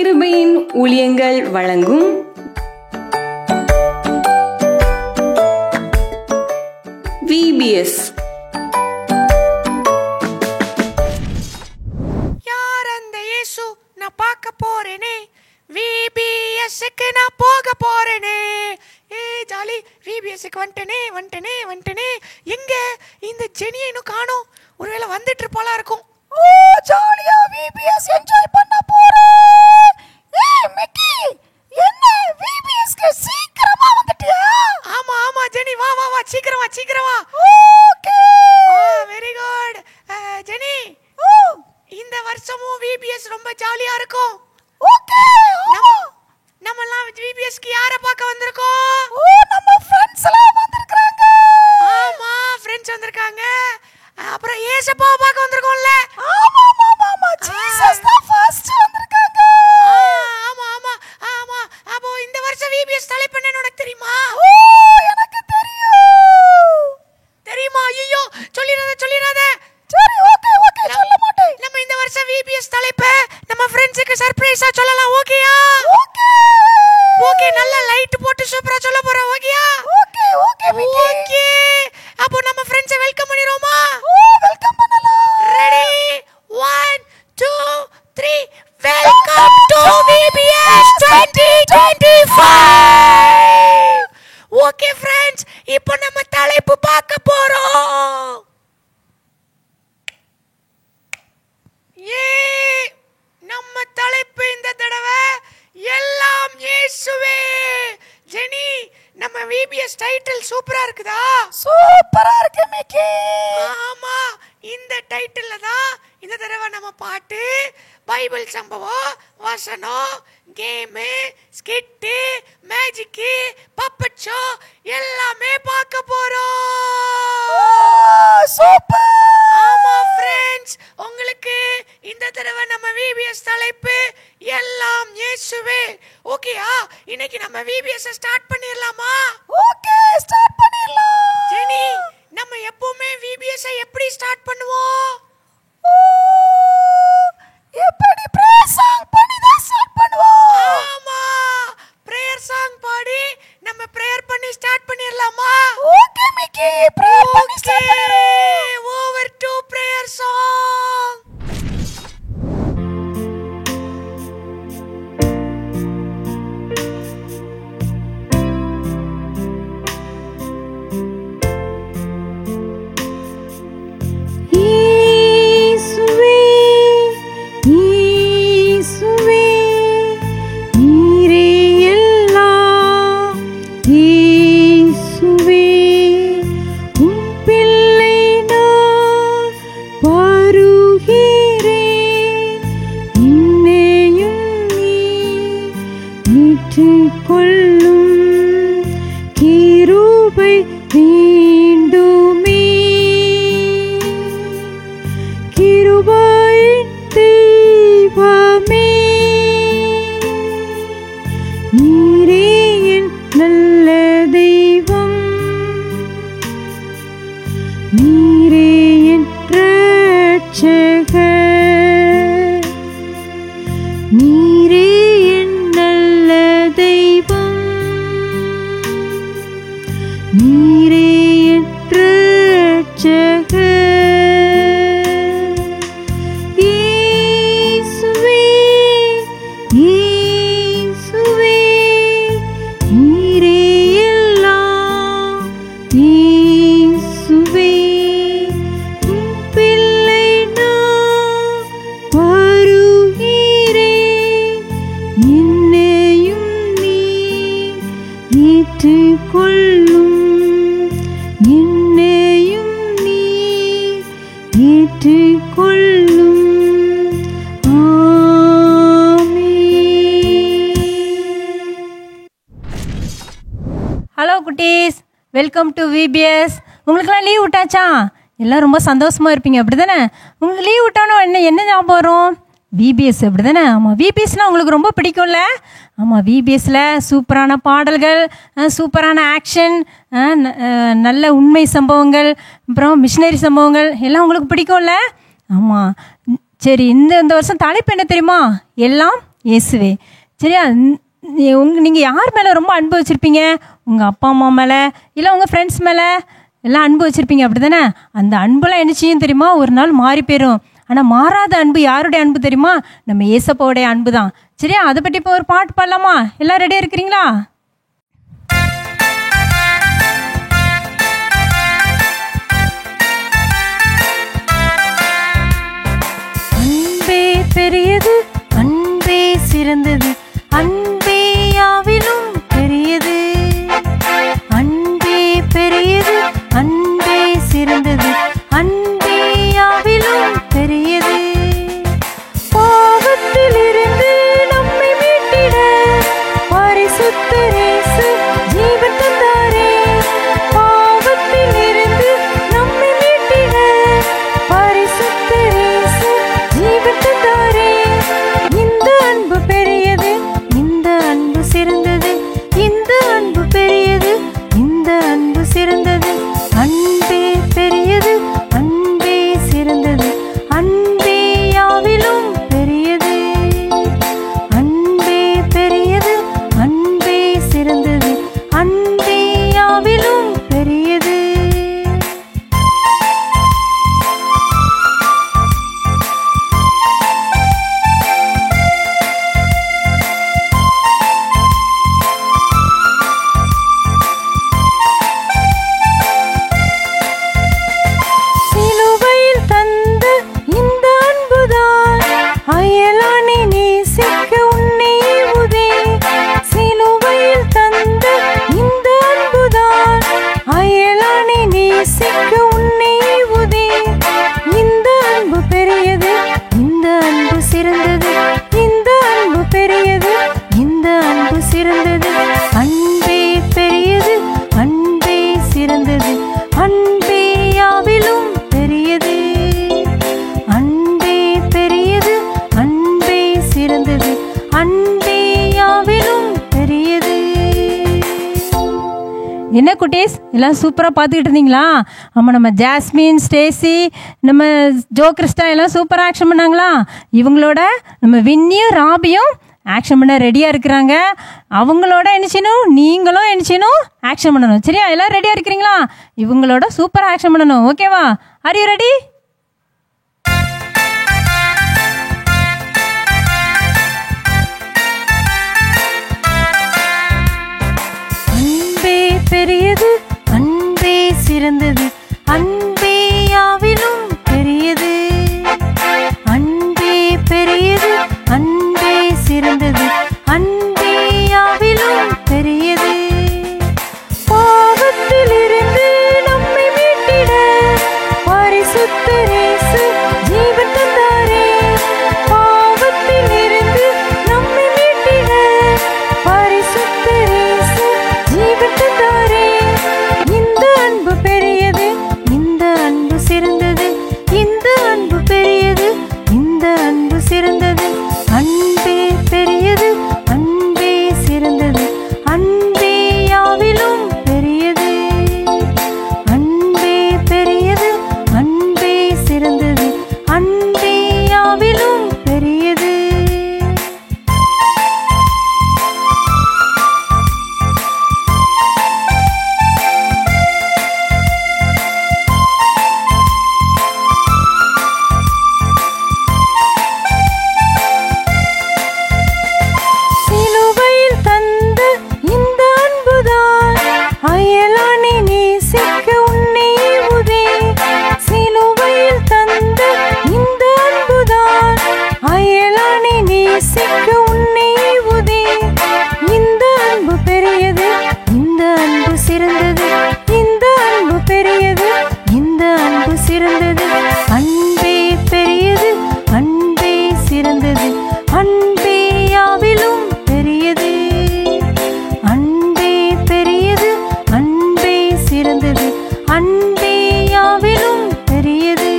கிருபையின் ஊழியங்கள் வழங்கும் VBS. யார் அந்த இயேசு நான் பார்க்க போறேனே, VBSக்கு நான் போக போறேனே. ஜாலி, VBSக்கு வந்துட்டேனே. எங்க இந்த ஜெனியை இன்னும் காணோம். ஒருவேளை வந்துட்டு போல இருக்கும். ஓ ஜாலியா VBS என்ஜாய் பண்ண போறேன். மிக்கி, என்ன VBSக்கு சீக்கிரமா வந்துட்டியா? ஆமா ஜெனி, வா சீக்கிரம் வா. Okay, very good Jenny. இந்த வருஷமும் VBS ரொம்ப ஜாலியா இருக்கும். ஓகே, நம்மலாம் VBSக்கு யாரை பார்க்க வந்திருக்கோம்? நம்ம ஃப்ரெண்ட்ஸ் எல்லாம் வந்திருக்காங்க. ஆமா, ஃப்ரெண்ட்ஸ் வந்திருக்காங்க. அப்புறம் ஏசப்பாவை பார்க்க வந்திருக்கோம்ல. ஆமா ஜீசஸ் தான் ஃபர்ஸ்ட் வந்திருக்காங்க. ஆமா. அப்போ இந்த வருஷம் VBS தலைப்பு என்னன்னு உனக்கு தெரியுமா? எனக்கு தெரியுமா? ஐயோ, சொல்லிராத. சரி, ஓகே சொல்ல மாட்டேன். நம்ம இந்த வருஷம் VBS தலைப்பு நம்ம ஃப்ரெண்ட்ஸ்க்கு சர்ப்ரைஸா சொல்லலாம். ஓகேயா? ஓகே, நல்ல லைட் போட்டு சூப்பரா சொல்ல போறோம். ஓகேயா? ஓகே. அப்போ நம்ம ஃப்ரெண்ட்ஸை வெல்கம் பண்ணிரோமா? வெல்கம் பண்ணலாம். Ready, 1 2 3. Welcome to VBS 2025. Okay friends, இப்போ நம்ம தலைப்பு பார்க்க போறோம். நம்ம தலைப்பு இந்த தடவை எல்லாம் இயேசுவே. ஜெனி, நம்ம VBS டைட்டில் சூப்பரா இருக்குதா? சூப்பரா இருக்கு மிக்கி. ஆமா, இந்த டைட்டில்ல தான் இந்த தடவை நம்ம பாட்டு, பைபிள் சம்பவம், வசனம், game, skid, magic, puppet show எல்லாமே பார்க்க போறோம். சூப்பர். ஆமா ஃப்ரெண்ட்ஸ், உங்களுக்கு இந்த தடவை நம்ம VBS தலைப்பு எல்லாம் இயேசுவே. ஓகேயா? இன்னைக்கு நம்ம VBS ஸ்டார்ட் பண்ணிரலாமா? ஓகே, ஸ்டார்ட் பண்ணிரலாம். ஜெனி, நம்ம எப்பவுமே VBS எப்படி ஸ்டார்ட் பண்ணுவோம்? எப்படி பிரேயர் சாங் பண்ணி தான் ஸ்டார்ட் பண்ணுவோம். ஆமா, பிரேயர் சாங் பாடி நம்ம பிரேயர் பண்ணி ஸ்டார்ட் பண்ணிரலாமா? ஓகே மிக்கி, பிரேயர் பண்ணி ஸ்டார்ட் பண்ணிரலாம். Over to prayer song. Hello குட்டீஸ், வெல்கம் டு VBS. உங்களுக்கெல்லாம் லீவ் விட்டாச்சா? எல்லாம் ரொம்ப சந்தோஷமாக இருப்பீங்க, அப்படி தானே? உங்களுக்கு லீவ் விட்டானோ என்ன ஞாபகம் வரும்? VBS, அப்படி தானே? ஆமாம், VBSலாம் உங்களுக்கு ரொம்ப பிடிக்கும்ல? ஆமாம், VBSல சூப்பரான பாடல்கள், சூப்பரான ஆக்ஷன், நல்ல உண்மை சம்பவங்கள், அப்புறம் மிஷினரி சம்பவங்கள் எல்லாம் உங்களுக்கு பிடிக்கும்ல? ஆமாம். சரி, இந்த வருஷம் தலைப்பு என்ன தெரியுமா? எல்லாம் இயேசுவே. சரியா? நீங்கள் யார் மேலே ரொம்ப அன்பு வச்சுருப்பீங்க? உங்கள் அப்பா அம்மா மேலே, இல்லை உங்கள் ஃப்ரெண்ட்ஸ் மேலே எல்லாம் அன்பு வச்சுருப்பீங்க, அப்படி தானே? அந்த அன்புலாம் என்ன செய்யும் தெரியுமா? ஒரு நாள் மாறி போயிடும். ஆனால் மாறாத அன்பு யாருடைய அன்பு தெரியுமா? நம்ம ஏசப்பாவுடைய அன்பு தான். சரியா? அதை பற்றி இப்போ ஒரு பாட்டு பாடலாமா? எல்லாம் ரெடியாக இருக்கிறீங்களா? அன்பே பெரியது, அன்பே சிறந்தது, அன்பே யாவிலும் பெரியது. அன்பே பெரியது, அன்பே சிறந்தது, அன்பே யாவிலும் பெரியது. பாவத்திலிருந்து நம்மை மீட்டிட பரிசுத்த இயேசு ஜீவன் தந்தாரே. பாவத்திலிருந்து நம்மை மீட்டிட பரிசுத்த இயேசு ஜீவன் தந்தாரே. இந்த அன்பு பெரியது, இந்த அன்பு சிறந்தது, இந்த அன்பு பெரியது, இந்த அன்பு சிறந்தது. அன்பே பெரியது, அன்பே சிறந்தது, அன்பே யாவிலும் பெரியது. அன்பே பெரியது, அன்பே சிறந்தது, அன்பே யாவிலும் பெரியது. சிலுவையில் தந்த இந்த அன்புதான் அயலானை நேசிக்க உன்னை ஏவுதே. சிலுவையில் தந்த இந்த அன்புதான் அயலானை நேசிக்க உன்னை ஏவுதே. இந்த அன்பு பெரியது, இந்த அன்பு சிறந்தது, இந்த அன்பு பெரியது, இந்த அன்பு சிறந்தது. அன்பே பெரியது, அன்பே சிறந்தது, அன்பே யாவிலும் பெரியது. அன்பே பெரியது, அன்பே சிறந்தது, அன்பே யாவிலும் பெரியது. என்ன குட்டீஸ், எல்லாம் சூப்பராக பார்த்துக்கிட்டு இருந்தீங்களா? ஆமாம், நம்ம ஜாஸ்மின், ஸ்டேசி, நம்ம ஜோ கிறிஸ்டா எல்லாம் சூப்பராக ஆக்ஷன் பண்ணாங்களா? இவங்களோட நம்ம வின்னியும் ராபியும் ஆக்ஷன் பண்ண ரெடியாக இருக்கிறாங்க. அவங்களோட என்ன செய்யணும்? நீங்களும் என்ன செய்யணும்? ஆக்ஷன் பண்ணணும். சரியா? எல்லாம் ரெடியாக இருக்கிறீங்களா? இவங்களோட சூப்பராக ஆக்ஷன் பண்ணணும். ஓகேவா? Are you ready? அன்பே பெரியது, அன்பே சிறந்தது, அன்பே யாவிலும் பெரியது. அன்பே பெரியது, அன்பே சிறந்தது, அன்பே யாவிலும் பெரியது. பாவத்திலிருந்து நம்மை மீட்டிட பரிசுத்த இயேசு ஜீவன் தந்தாரே. பாவத்திலிருந்து நம்மை மீட்டிட பரிசுத்த இயேசு ஜீவன் தந்தாரே. இந்த அன்பு பெரியது, இந்த அன்பு சிறந்தது, இந்த அன்பு பெரியது, இந்த அன்பு சிறந்தது. அன்பே பெரியது, அன்பே சிறந்தது, அன்பே யாவிலும் பெரியது. அன்பே பெரியது, அன்பே சிறந்தது, அன்பே யாவிலும் பெரியது. சிலுவையில் தந்த இந்த அன்புதான் அயலானை நேசிக்க உன்னை ஏவுதே. சிலுவையில் தந்த இந்த அன்புதான் அயலானை நேசிக்க உன்னை ஏவுதே. இந்த அன்பு பெரியது, இந்த அன்பு சிறந்தது, இந்த அன்பு பெரியது, இந்த அன்பு சிறந்தது. அன்பே பெரியது, அன்பே சிறந்தது, அன்பே யாவிலும் பெரியது. அன்பே பெரியது, அன்பே சிறந்தது, அன்பே யாவிலும் பெரியது.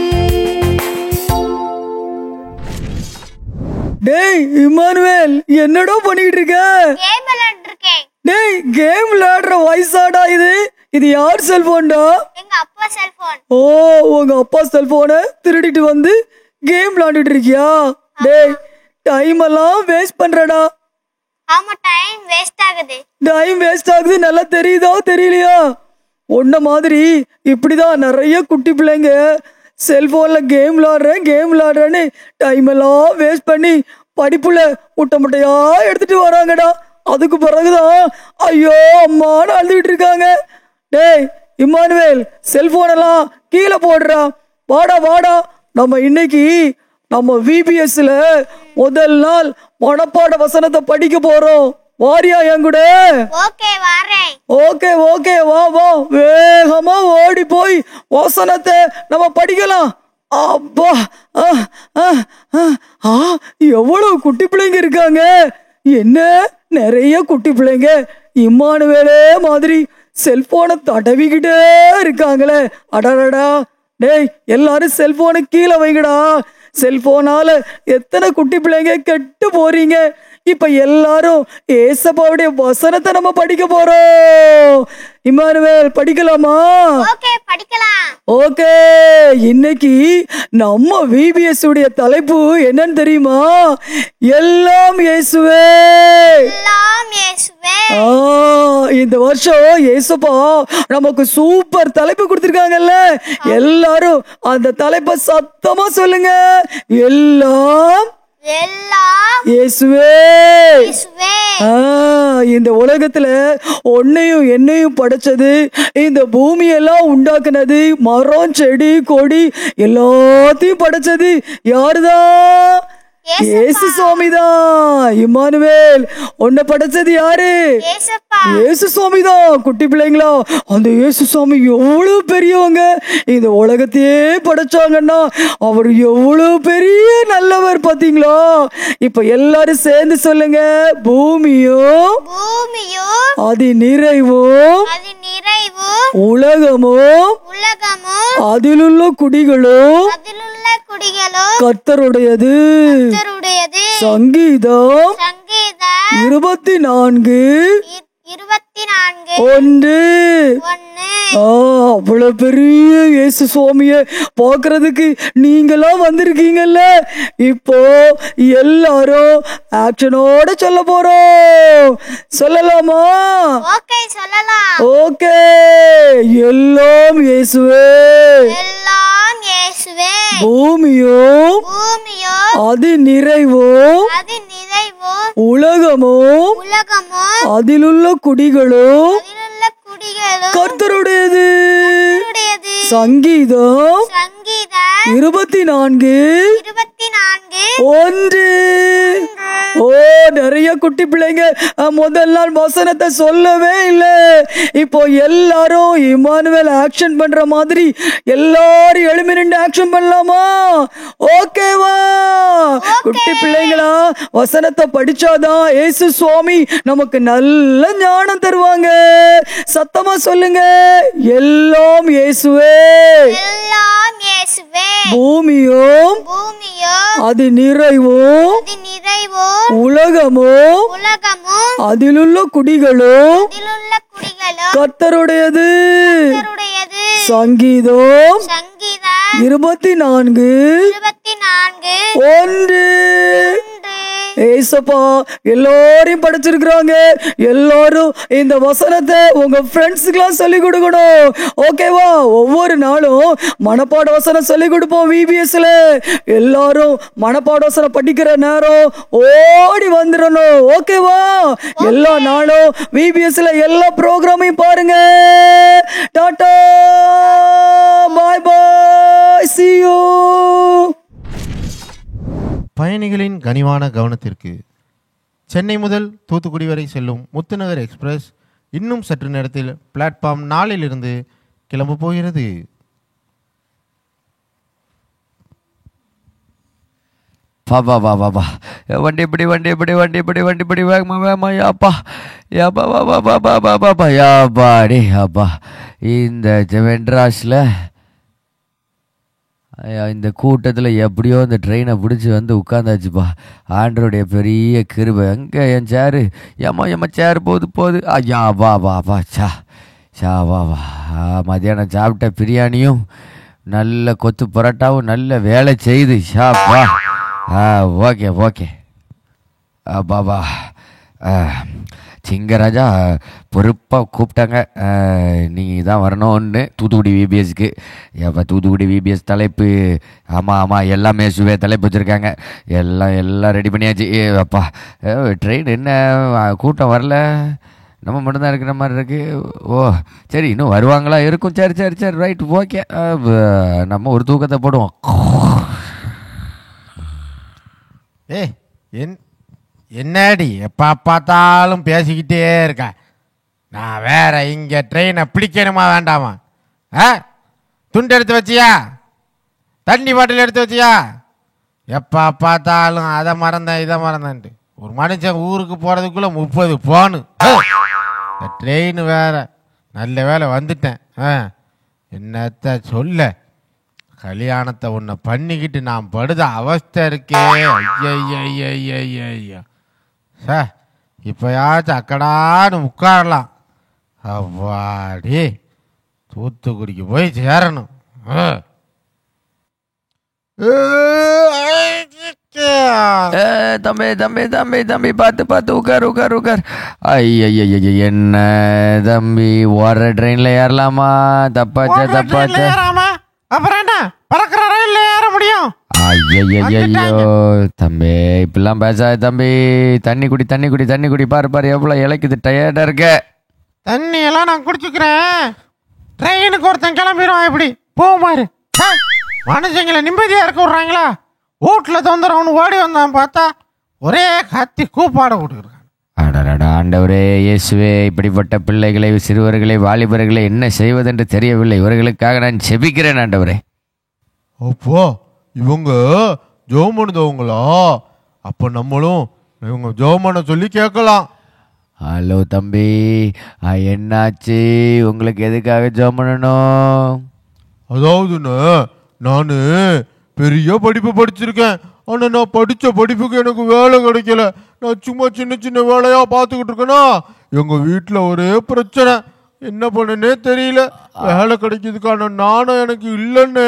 டேய் இமானுவேல், என்னடா பண்ணிட்டு இருக்க? கேம் விளையாடிட்டு இருக்கேன். டேய், கேம் விளையாடுற வயசாடா இது? இது யார் செல்போன்டா? எங்க அப்பா செல்போன். ஓ, உங்க அப்பா செல்போனை திருடிட்டு வந்து கேம் விளையாண்டுட்டு இருக்கியா? டேய், டைம் எல்லாம் வேஸ்ட் பண்றடா. ஆமா, டைம் வேஸ்ட் ஆகுது. டைம் வேஸ்ட் ஆகுது நல்லா தெரியுதா தெரியலையா? உன்ன மாதிரி இப்படிதான் நிறைய குட்டி பிள்ளைங்க செல்போன்ல கேம் விளாடுறேன்னு டைம் எல்லாம் வேஸ்ட் பண்ணி படிப்புல முட்டையா எடுத்துட்டு வராங்கடா. அதுக்கு பிறகுதான் ஐயோ அம்மான்னு அழுதுகிட்டு இருக்காங்க. டேய் இம்மானுவேல், செல்போனெல்லாம் கீழே போடுறா. வாடா நம்ம இன்னைக்கு நம்ம VBSல முதல் நாள் மனப்பாட வசனத்தை படிக்க போறோம். வாரியா என் கூட? ஓகே, வரேன். ஓகே வா வேகமா ஓடி போய் வசனத்தை நம்ம படிக்கலாம். அப்பா, எவ்வளவு குட்டி பிள்ளைங்க இருக்காங்க. என்ன நிறைய குட்டி பிள்ளைங்க இம்மானுவேலே மாதிரி செல்போனை தடவிக்கிட்டே இருக்காங்களே. அடடா, டேய் எல்லாரும் செல்போனை கீழே வைங்கடா. செல்போனால எத்தனை குட்டி பிள்ளைங்க கெட்டு போறீங்க. இப்ப எல்லாரும் ஏசப்பாவுடைய வசனத்தை நம்ம படிக்க போறோம். இம்மானுவேல், படிக்கலாமா? ஓகே, படிக்கலாம். ஓகே, இன்னைக்கு நம்ம VBS உடைய தலைப்பு என்னன்னு தெரியுமா? எல்லாம் இயேசுவே. எல்லாம் இயேசுவே. இந்த வருஷம் ஏசப்பா நமக்கு சூப்பர் தலைப்பு கொடுத்திருக்காங்கல்ல. எல்லாரும் அந்த தலைப்பை சத்தமா சொல்லுங்க. எல்லாம் இயேசுவே. இந்த உலகத்துல உன்னையும் என்னையும் படைச்சது, இந்த பூமியெல்லாம் உண்டாக்குனது, மரம் செடி கொடி எல்லாத்தையும் படைச்சது யாருதான்? இயேசு சுவாமிதான். இம்மானுவேல், உன்னை படைச்சது யாரு? இயேசு சுவாமிதான். குட்டி பிள்ளைங்களா, அந்த இயேசு சுவாமி எவ்வளவு பெரியவங்க. இந்த உலகத்தையே படைச்சாங்கன்னா அவர் எவ்வளவு பெரிய நல்லவர் பாத்தீங்களா? இப்ப எல்லாரும் சேர்ந்து சொல்லுங்க. பூமியும் அது நிறைவும் உலகமும் அதிலுள்ள குடிகளும் கர்த்தருடையது. சங்கீதம் 24:1. அவ்வளவு பெரிய இயேசு சுவாமிய பாக்குறதுக்கு நீங்களாம் வந்திருக்கீங்கல்ல. இப்போ எல்லாரும் ஆக்ஷனோட சொல்ல போறோம். சொல்லலாமா? ஓகே. எல்லாம் இயேசுவே. பூமியும் அது நிறைவும் உலகமும் அதிலுள்ள குடிகளும் கர்த்தருடையது. சங்கீதம் 24:1. ஓ, நிறைய குட்டி பிள்ளைங்க முதல் நாள் வசனத்தை சொல்லவே இல்லை. இப்போ எல்லாரும் இம்மானுவேல் ஆக்ஷன் பண்ற மாதிரி எல்லாரும் எழுமி நின்று ஆக்ஷன் பண்ணலாமா? ஓகேவா? குட்டி பிள்ளைங்களா, வசனத்தை படிச்சாதான் இயேசு சுவாமி நமக்கு நல்ல ஞானம் தருவாங்க. சத்தமா சொல்லுங்க. எல்லாம் இயேசுவே. பூமியும் அது நிறைவும் உலகமும் அதிலுள்ள குடிகளும் கர்த்தருடையது. சங்கீதம் 24:1. ஏசப்பா எல்லாரையும் படைச்சிருக்கிறாங்க. எல்லாரும் இந்த வசனத்தை உங்க ஃப்ரெண்ட்ஸுக்கெல்லாம் சொல்லி கொடுக்கணும். ஓகேவா? ஒவ்வொரு நாளும் மனப்பாட வசனம் சொல்லி கொடுப்போம் VBSல. எல்லாரும் மனப்பாட வசனம் படிக்கிற நேரம் ஓடி வந்துடணும். ஓகேவா? எல்லா நாளும் VBSல எல்லா ப்ரோக்ராமையும் பாருங்க. டாடா, பாய் பாய், see you. பயணிகளின் கனிவான கவனத்திற்கு, சென்னை முதல் தூத்துக்குடி வரை செல்லும் முத்துநகர் எக்ஸ்பிரஸ் இன்னும் சற்று நேரத்தில் பிளாட்ஃபார்ம் 4 கிளம்ப போகிறது. வண்டி இப்படி வேகமா யாப்பா யாப்பாடி அப்பா. இந்த மெட்ராஸில் இந்த கூட்டத்தில் எப்படியோ இந்த ட்ரெயினை பிடிச்சி வந்து உட்காந்தாச்சுப்பா. ஆண்டருடைய பெரிய கிருபை. எங்கே என் சேரு? ஏம்மா சேரு போகுது. ஐயா வா சா வா. மத்தியானம் சாப்பிட்ட பிரியாணியும் நல்ல கொத்து பரோட்டாவும் நல்ல வேலை செய்து ஷாப்பா. ஓகே. பாபா சிங்கராஜா பொறுப்பாக கூப்பிட்டாங்க. நீங்கள் தான் வரணும்னு தூத்துக்குடி விபிஎஸ்க்கு. எப்போ தூத்துக்குடி விபிஎஸ் தலைப்பு? ஆமாம் எல்லாமே சுவே தலைப்பு வச்சுருக்காங்க. எல்லாம் ரெடி பண்ணியாச்சு. அப்பா ட்ரெயின் என்ன கூட்டம் வரல, நம்ம மட்டும்தான் இருக்கிற மாதிரி இருக்குது. ஓ சரி, இன்னும் வருவாங்களா இருக்கும். சரி ரைட் ஓகே. நம்ம ஒரு தூக்கத்தை போடுவோம். என்னடி எப்போ பார்த்தாலும் பேசிக்கிட்டே இருக்க? நான் வேற இங்கே ட்ரெயினை பிடிக்கணுமா வேண்டாமா? துண்டு எடுத்து வச்சியா? தண்ணி பாட்டில் எடுத்து வச்சியா? எப்போ பார்த்தாலும் அதை மறந்தேன் இதை மறந்தேன்ட்டு ஒரு மனுஷன் ஊருக்கு போகிறதுக்குள்ளே 30 போனு. இந்த ட்ரெயின் வேற. நல்ல வேலை வந்துட்டேன். என்னத்த சொல்ல, கல்யாணத்தை ஒன்று பண்ணிக்கிட்டு நான் படுத அவஸ்தை இருக்கே. ஐயா சார், இப்போயாச்சும் அக்கடான்னு உட்காரலாம். அவ்வாடி தூத்துக்குடிக்கு போய் சேரணும். தம்பி தம்பி தம்பி தம்பி பார்த்து உட்கார். ஐய என்ன தம்பி, ஓடுற ட்ரெயின்ல ஏறலாமா? தப்பாச்சா. அப்புறம் என்ன, பறக்கிற ரயில்ல ஏற முடியும்? ஐயோ தம்பி இப்பெல்லாம் பேசாத தம்பி. தண்ணி குடி. பாரு எவ்வளோ இலைக்குது, டயர்டா இருக்க. தண்ணி எல்லாம் நான் குடிச்சுக்கிறேன். ட்ரெயினுக்கு ஒருத்தன் கிளம்பிடுவான். எப்படி போமாரு மனுஷங்களை நிம்மதியா இருக்க விடுறாங்களா? வீட்டில் தொந்தரவுன்னு ஓடி வந்தான், பார்த்தா ஒரே கத்தி கூப்பாட விட்டுருக்கான். ஆண்டவரே இயேசுவே, இப்படிப்பட்ட பிள்ளைகளை, சிறுவர்களை, வாலிபர்களை என்ன செய்வதென்று தெரியவில்லை. இவர்களுக்காக நான் செபிக்கிறேன் ஆண்டவரே. அப்போ இவங்க ஜோமனுதவங்களா? அப்போ நம்மளும் இவங்க ஜோமனை சொல்லி கேட்கலாம். ஹலோ தம்பி, என்னாச்சு? உங்களுக்கு எதுக்காக ஜெபம் பண்ணணும்? அதாவதுன்னு நான் பெரிய படிப்பு படிச்சிருக்கேன். ஆனால் நான் படித்த படிப்புக்கு எனக்கு வேலை கிடைக்கல. நான் சும்மா சின்ன வேலையாக பார்த்துக்கிட்டு இருக்கேன்னா எங்கள் வீட்டில் ஒரே பிரச்சனை. என்ன பண்ணுன்னே தெரியல. வேலை கிடைக்கிறதுக்கான நானும் எனக்கு இல்லைன்னு.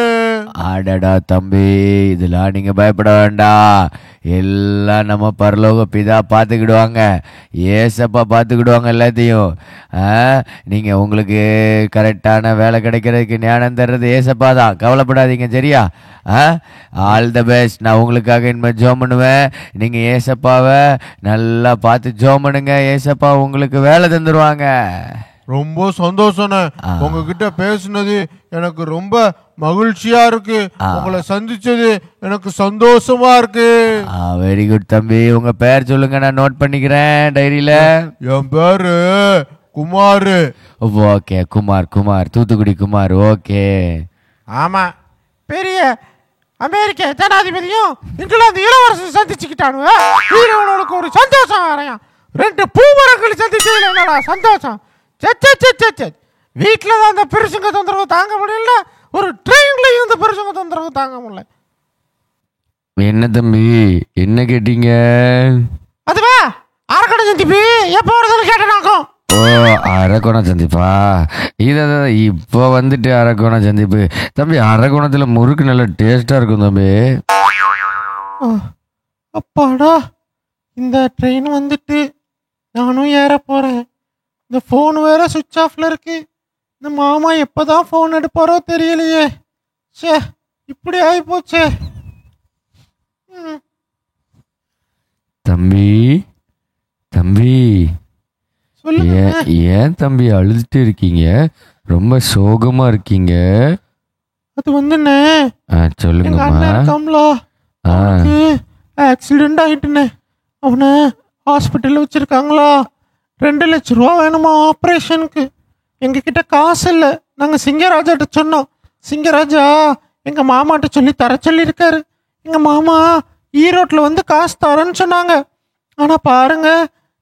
ஆடாடா தம்பி, இதெல்லாம் நீங்க பயப்பட வேண்டாம். எல்லாம் நம்ம பரலோக பிதா பார்த்துக்கிடுவாங்க. ஏசப்பா பார்த்துக்கிடுவாங்க எல்லாத்தையும். நீங்க உங்களுக்கு கரெக்டான வேலை கிடைக்கிறதுக்கு ஞானம் தர்றது ஏசப்பா தான். கவலைப்படாதீங்க சரியா? All the best. நான் உங்களுக்காக இனிமேல் ஜெபம் பண்ணுவேன். நீங்க ஏசப்பாவை நல்லா பார்த்து ஜெபம் பண்ணுங்க. ஏசப்பா உங்களுக்கு வேலை தந்துருவாங்க. ரொம்ப சந்தோஷம்ண்ணே. உங்ககிட்ட பேசுனது எனக்கு ரொம்ப மகிழ்ச்சியா இருக்கு. உங்களை சந்திச்சது எனக்கு சந்தோஷமா இருக்கு. வெரி குட் தம்பி. உங்க பேர் சொல்லுங்க, நான் நோட் பண்ணிக்கிறேன் டைரியில. என் பேரு குமார். ஓகே, குமார் தூத்துக்குடி குமார். ஓகே. ஆமா, பெரிய அமெரிக்க ஜனாதிபதியும் இங்கிலாந்து இளவரசன் சந்திச்சுக்கிட்டானுங்க. வீரவனுக்கு ஒரு சந்தோஷம் வரையா. 2 பூமரங்கள் சந்திச்சதுல என்னடா சந்தோஷம்? வீட்டில் தான் அந்த பெருசுங்க தொந்தரவு தாங்க முடியல, ஒரு ட்ரெயின்ல இருந்து பெருசுங்க தொந்தரவு தாங்க முடியல. என்ன தம்பி என்ன கேட்டீங்க? அதுவா அரக்கணை சந்திப்பு எப்போ வருதுன்னு கேட்டேனாக்கும். ஓ, அரக்கோணம் சந்திப்பா? இதான் இப்போ வந்துட்டு அரக்கோணம் சந்திப்பு. தம்பி அரக்கோணத்தில் முறுக்கு நல்ல டேஸ்டா இருக்கும் தம்பி. அப்பாடா, இந்த ட்ரெயின் வந்துட்டு நானும் ஏற போறேன். இந்த ஃபோன் வேற சுவிட்ச் ஆஃப்ல இருக்கு. இந்த மாமா எப்பதான் ஃபோன் எடுப்பாரோ தெரியலையே. சே, இப்படி ஆகி போச்சே. தம்பி ஏன் தம்பி அழுதுட்டு இருக்கீங்க? ரொம்ப சோகமா இருக்கீங்க. அது வந்துண்ணே, சொல்லுங்கம்மா. ஆக்சிடென்ட் ஆயிட்டுண்ணே. அவனை ஹாஸ்பிட்டல் வச்சிருக்காங்களா. 2 லட்சம் ரூபா வேணுமா ஆப்ரேஷனுக்கு. எங்ககிட்ட காசு இல்லை. நாங்கள் சிங்கராஜாட்ட சொன்னோம். சிங்கராஜா எங்கள் மாமாட்ட சொல்லி தர சொல்லியிருக்காரு. எங்கள் மாமா ஈரோட்டில் வந்து காசு தரேன்னு சொன்னாங்க. ஆனால் பாருங்க,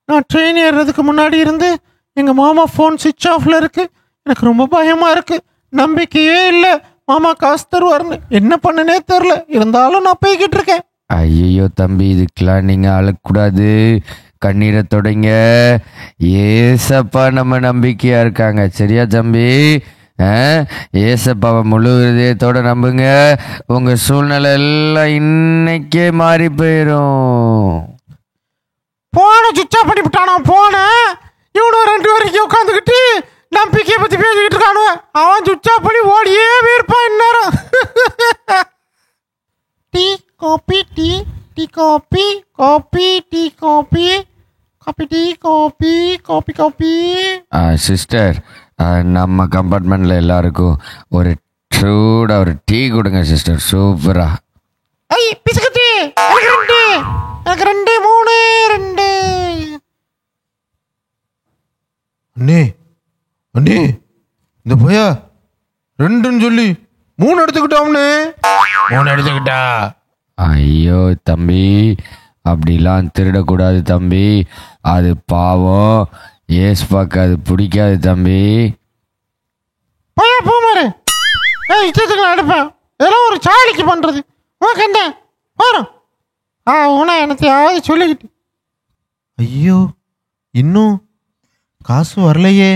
நான் ட்ரெயின் ஏறுறதுக்கு முன்னாடி இருந்து எங்கள் மாமா ஃபோன் சுவிட்ச் ஆஃப்ல இருக்கு. எனக்கு ரொம்ப பயமாக இருக்கு. நம்பிக்கையே இல்லை மாமா காசு தருவாருன்னு. என்ன பண்ணனே தெரில. இருந்தாலும் நான் போய்கிட்டு இருக்கேன். ஐயோ தம்பி, இதுக்கெல்லாம் நீங்கள் அழக்கூடாது. கண்ணீரை தொடங்க. ஏசப்பா நம்ம நம்பிக்கையா இருக்காங்க. சரியா தம்பி? ஏசப்பாவை முழு இதயத்தோட நம்புங்க. உங்க சூழ்நிலை எல்லாம் இன்னைக்கே மாறி போயிடும். போன சுவிட்ச் ஆஃப் பண்ணி விட்டானா போன. இவனும் 2 வரைக்கும் உட்காந்துக்கிட்டு நம்பிக்கையை பற்றி பேசிக்கிட்டு இருக்கானு. அவன் சுவிட்ச் ஆஃப் பண்ணி ஓடியே போயிருப்பான் இந்நேரம். Tea coffee tea tea coffee coffee tea coffee coffee tea coffee coffee coffee. Sister, நம்ம கம்பார்ட்மெண்ட்டில் எல்லாருக்கும் ஒரு சூடாக ஒரு டீ கொடுங்க சிஸ்டர். சூப்பரா. ஐ பிஸ்கட்டு எனக்கு 2 3 2. அண்ணே அண்ணே, இந்த பையா 2ன்னு சொல்லி 3 எடுத்துக்கிட்டாம்னே. 3 எடுத்துக்கிட்டா. ஐயோ தம்பி, அப்படிலாம் திருடக்கூடாது தம்பி. அது பாவம். ஏஸ்பாக்கு அது பிடிக்காது தம்பி. பையா போமாரு. இஷ்டத்துக்கு நான் எடுப்பேன். இதெல்லாம் ஒரு சாலிக்கு பண்ணுறது. உனக்கு என்ன வரும்? உன என்னத்தையாவது சொல்லிக்கிட்டு. ஐயோ, இன்னும் காசு வரலையே.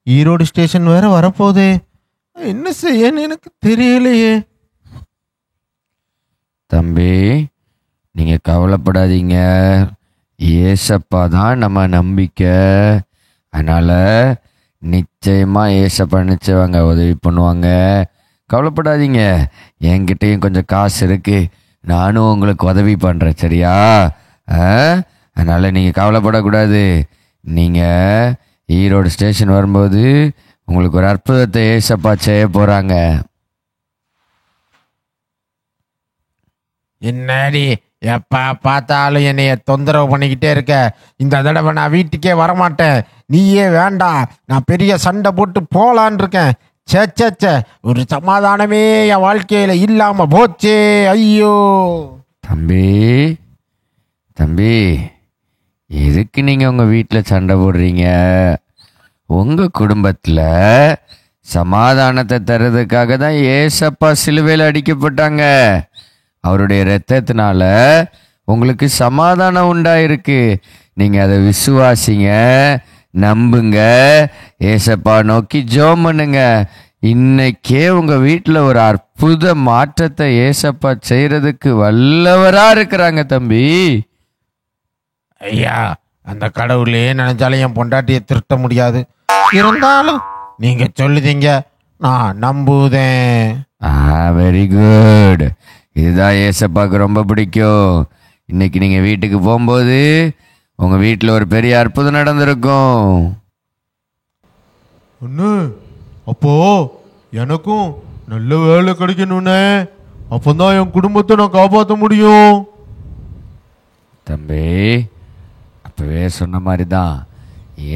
ஈரோடு ஸ்டேஷன் வேற வரப்போதே. என்ன செய்யன்னு எனக்கு தெரியலையே. தம்பி, நீங்கள் கவலைப்படாதீங்க. ஏசப்பா தான் நம்ம நம்பிக்கை. அதனால் நிச்சயமாக ஏசப்பா நிச்சயவாங்க உதவி பண்ணுவாங்க. கவலைப்படாதீங்க. என்கிட்டையும் கொஞ்சம் காசு இருக்குது. நானும் உங்களுக்கு உதவி பண்ணுறேன், சரியா? அதனால் நீங்கள் கவலைப்படக்கூடாது. நீங்கள் ஈரோடு ஸ்டேஷன் வரும்போது உங்களுக்கு ஒரு அற்புதத்தை ஏசப்பா செய்ய போகிறாங்க. என்னடி எப்போ பார்த்தாலும் என்னைய தொந்தரவு பண்ணிக்கிட்டே இருக்க. இந்த தடவை நான் வீட்டுக்கே வரமாட்டேன். நீயே வேண்டாம். நான் பெரிய சண்டை போட்டு போலான் இருக்கேன். சே ஒரு சமாதானமே என் வாழ்க்கையில் இல்லாமல் போச்சே. ஐயோ தம்பி தம்பி, எதுக்கு நீங்கள் உங்கள் வீட்டில் சண்டை போடுறீங்க? உங்கள் குடும்பத்தில் சமாதானத்தை தர்றதுக்காக தான் ஏசப்பா சிலுவையில் அடிக்கப்பட்டாங்க. அவருடைய இரத்தத்தினால உங்களுக்கு சமாதானம் உண்டாயிருக்கு. நீங்கள் அதை விசுவாசிங்க, நம்புங்க, ஏசப்பா நோக்கி ஜெபம் பண்ணுங்க. இன்னைக்கே உங்கள் வீட்டில் ஒரு அற்புத மாற்றத்தை ஏசப்பா செய்கிறதுக்கு வல்லவராக இருக்கிறாங்க தம்பி. ஐயா, அந்த கடவுளே நினைச்சாலும் என் பொண்டாட்டியை திருட்ட முடியாது. இருந்தாலும் நீங்கள் சொல்லுதீங்க, நான் நம்புதேன். Very good. இதுதான் ஏசப்பாவுக்கு ரொம்ப பிடிக்கும். இன்னைக்கு நீங்கள் வீட்டுக்கு போகும்போது உங்கள் வீட்டில் ஒரு பெரிய அற்புதம் நடந்திருக்கும். ஒன்று அப்போ எனக்கும் நல்ல வேலை கிடைக்கணும்னே. அப்போதான் என் குடும்பத்தை நான் காப்பாற்ற முடியும். தம்பி, அப்போவே சொன்ன மாதிரி தான்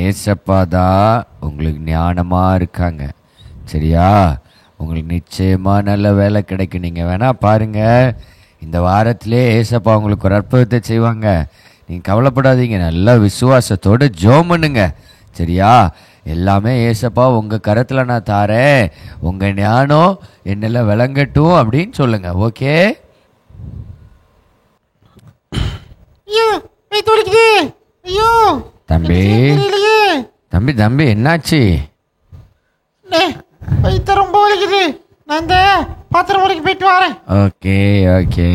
ஏசப்பா தான் உங்களுக்கு ஞானமாக இருக்காங்க, சரியா? உங்களுக்கு நிச்சயமாக நல்ல வேலை கிடைக்கும். நீங்கள் வேணால் பாருங்கள், இந்த வாரத்திலே ஏசப்பா உங்களுக்கு ஒரு அற்புதத்தை செய்வாங்க. நீங்கள் கவலைப்படாதீங்க. நல்லா விசுவாசத்தோடு ஜெபம் பண்ணுங்க, சரியா? எல்லாமே ஏசப்பா உங்கள் கரத்தில் நான் தாரேன், உங்கள் ஞானம் என்னெல்லாம் விளங்கட்டும் அப்படின்னு சொல்லுங்கள். ஓகே? தம்பி தம்பி தம்பி என்னாச்சு? ரொம்ப வலிக்குது. நான் இந்த பாத்திரம் வரைக்கும் போயிட்டு வரேன். Okay okay.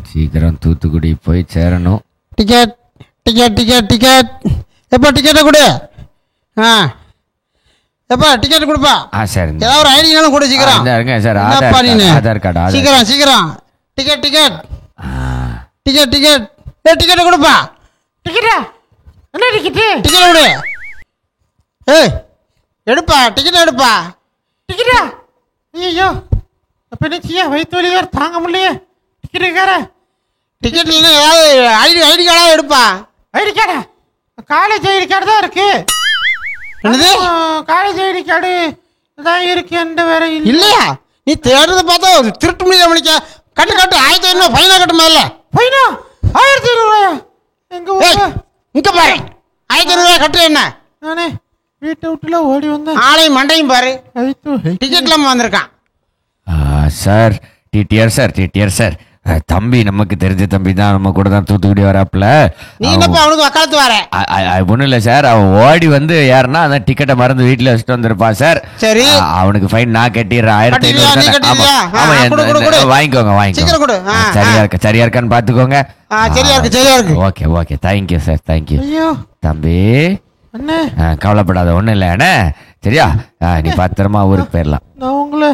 சீக்கிரம் தூத்துக்குடி போய் சேரணும். Ticket ticket ticket ticket. எப்போ டிக்கெட்டை கொடு. எப்பா டிக்கெட் கொடுப்பா. சரி, ஏதாவது ஒரு ஐடினாலும் கொடு சீக்கிரம். Sir, Aadhaar card. சீக்கிரம் சீக்கிரம். Ticket ticket ticket ticket. டிக்கெட்டை கொடுப்பா. டிக்கெட்டா? என்ன டிக்கெட்டு? டிக்கெட் கொடு. எடுப்பா, டிக்கெட் எடுப்பா. டிக்கெட்டா? ஐயோ, அப்ப என்ன செய்ய? வயிற்று வலி வேறு தாங்க முடியலையே. டிக்கெட்டுக்கார டிக்கெட் ஏதாவது ஐடி கார்டாக எடுப்பா. ஐடி கார்டா? காலேஜ் ஐடி கார்டு தான் இருக்கு. என்னது? காலேஜ் ஐடி கார்டு தான் இருக்கு. எந்த வேற இல்லையா? நீ தேடுறத பார்த்தா ஒரு திருட்டு முடியாத மணிக்க கட்டு கட்டு 1500 ஃபைனா கட்டுமா? இல்லை ஃபைனா 1500 ரூபாயா? எங்க இங்க பாரு, 1500 ரூபாய் கட்டு. என்ன நானே வீட்டை விட்டுல ஓடி வந்தேன். ஆளையும் மண்டையும் பாரு, டிக்கெட் இல்லாம வந்திருக்கான். Sir, TTR sir, TTR sir, தம்பி நமக்கு தெரிஞ்ச தம்பி தான், நம்ம கூட தான் தூத்துக்குடி வராப்புல. நீ என்னப்பா அவனுக்கு வக்காலத்து வர? ஒன்றும் இல்லை சார், அவன் ஓடி வந்து யாருன்னா அந்த டிக்கெட்டை மறந்து வீட்டில் வச்சுட்டு வந்திருப்பான் சார். சரி, அவனுக்கு ஃபைன் நான் கட்டிடுறேன். 1500. வாங்கிக்கோங்க. சரியா இருக்கான்னு பாத்துக்கோங்க. Okay okay, thank you sir, thank you. தம்பி கவலைப்படாத, ஒன்றும் இல்லை அண்ணே, சரியா? நீ பத்திரமா ஊருக்கு போயிடலாம். நான் உங்களை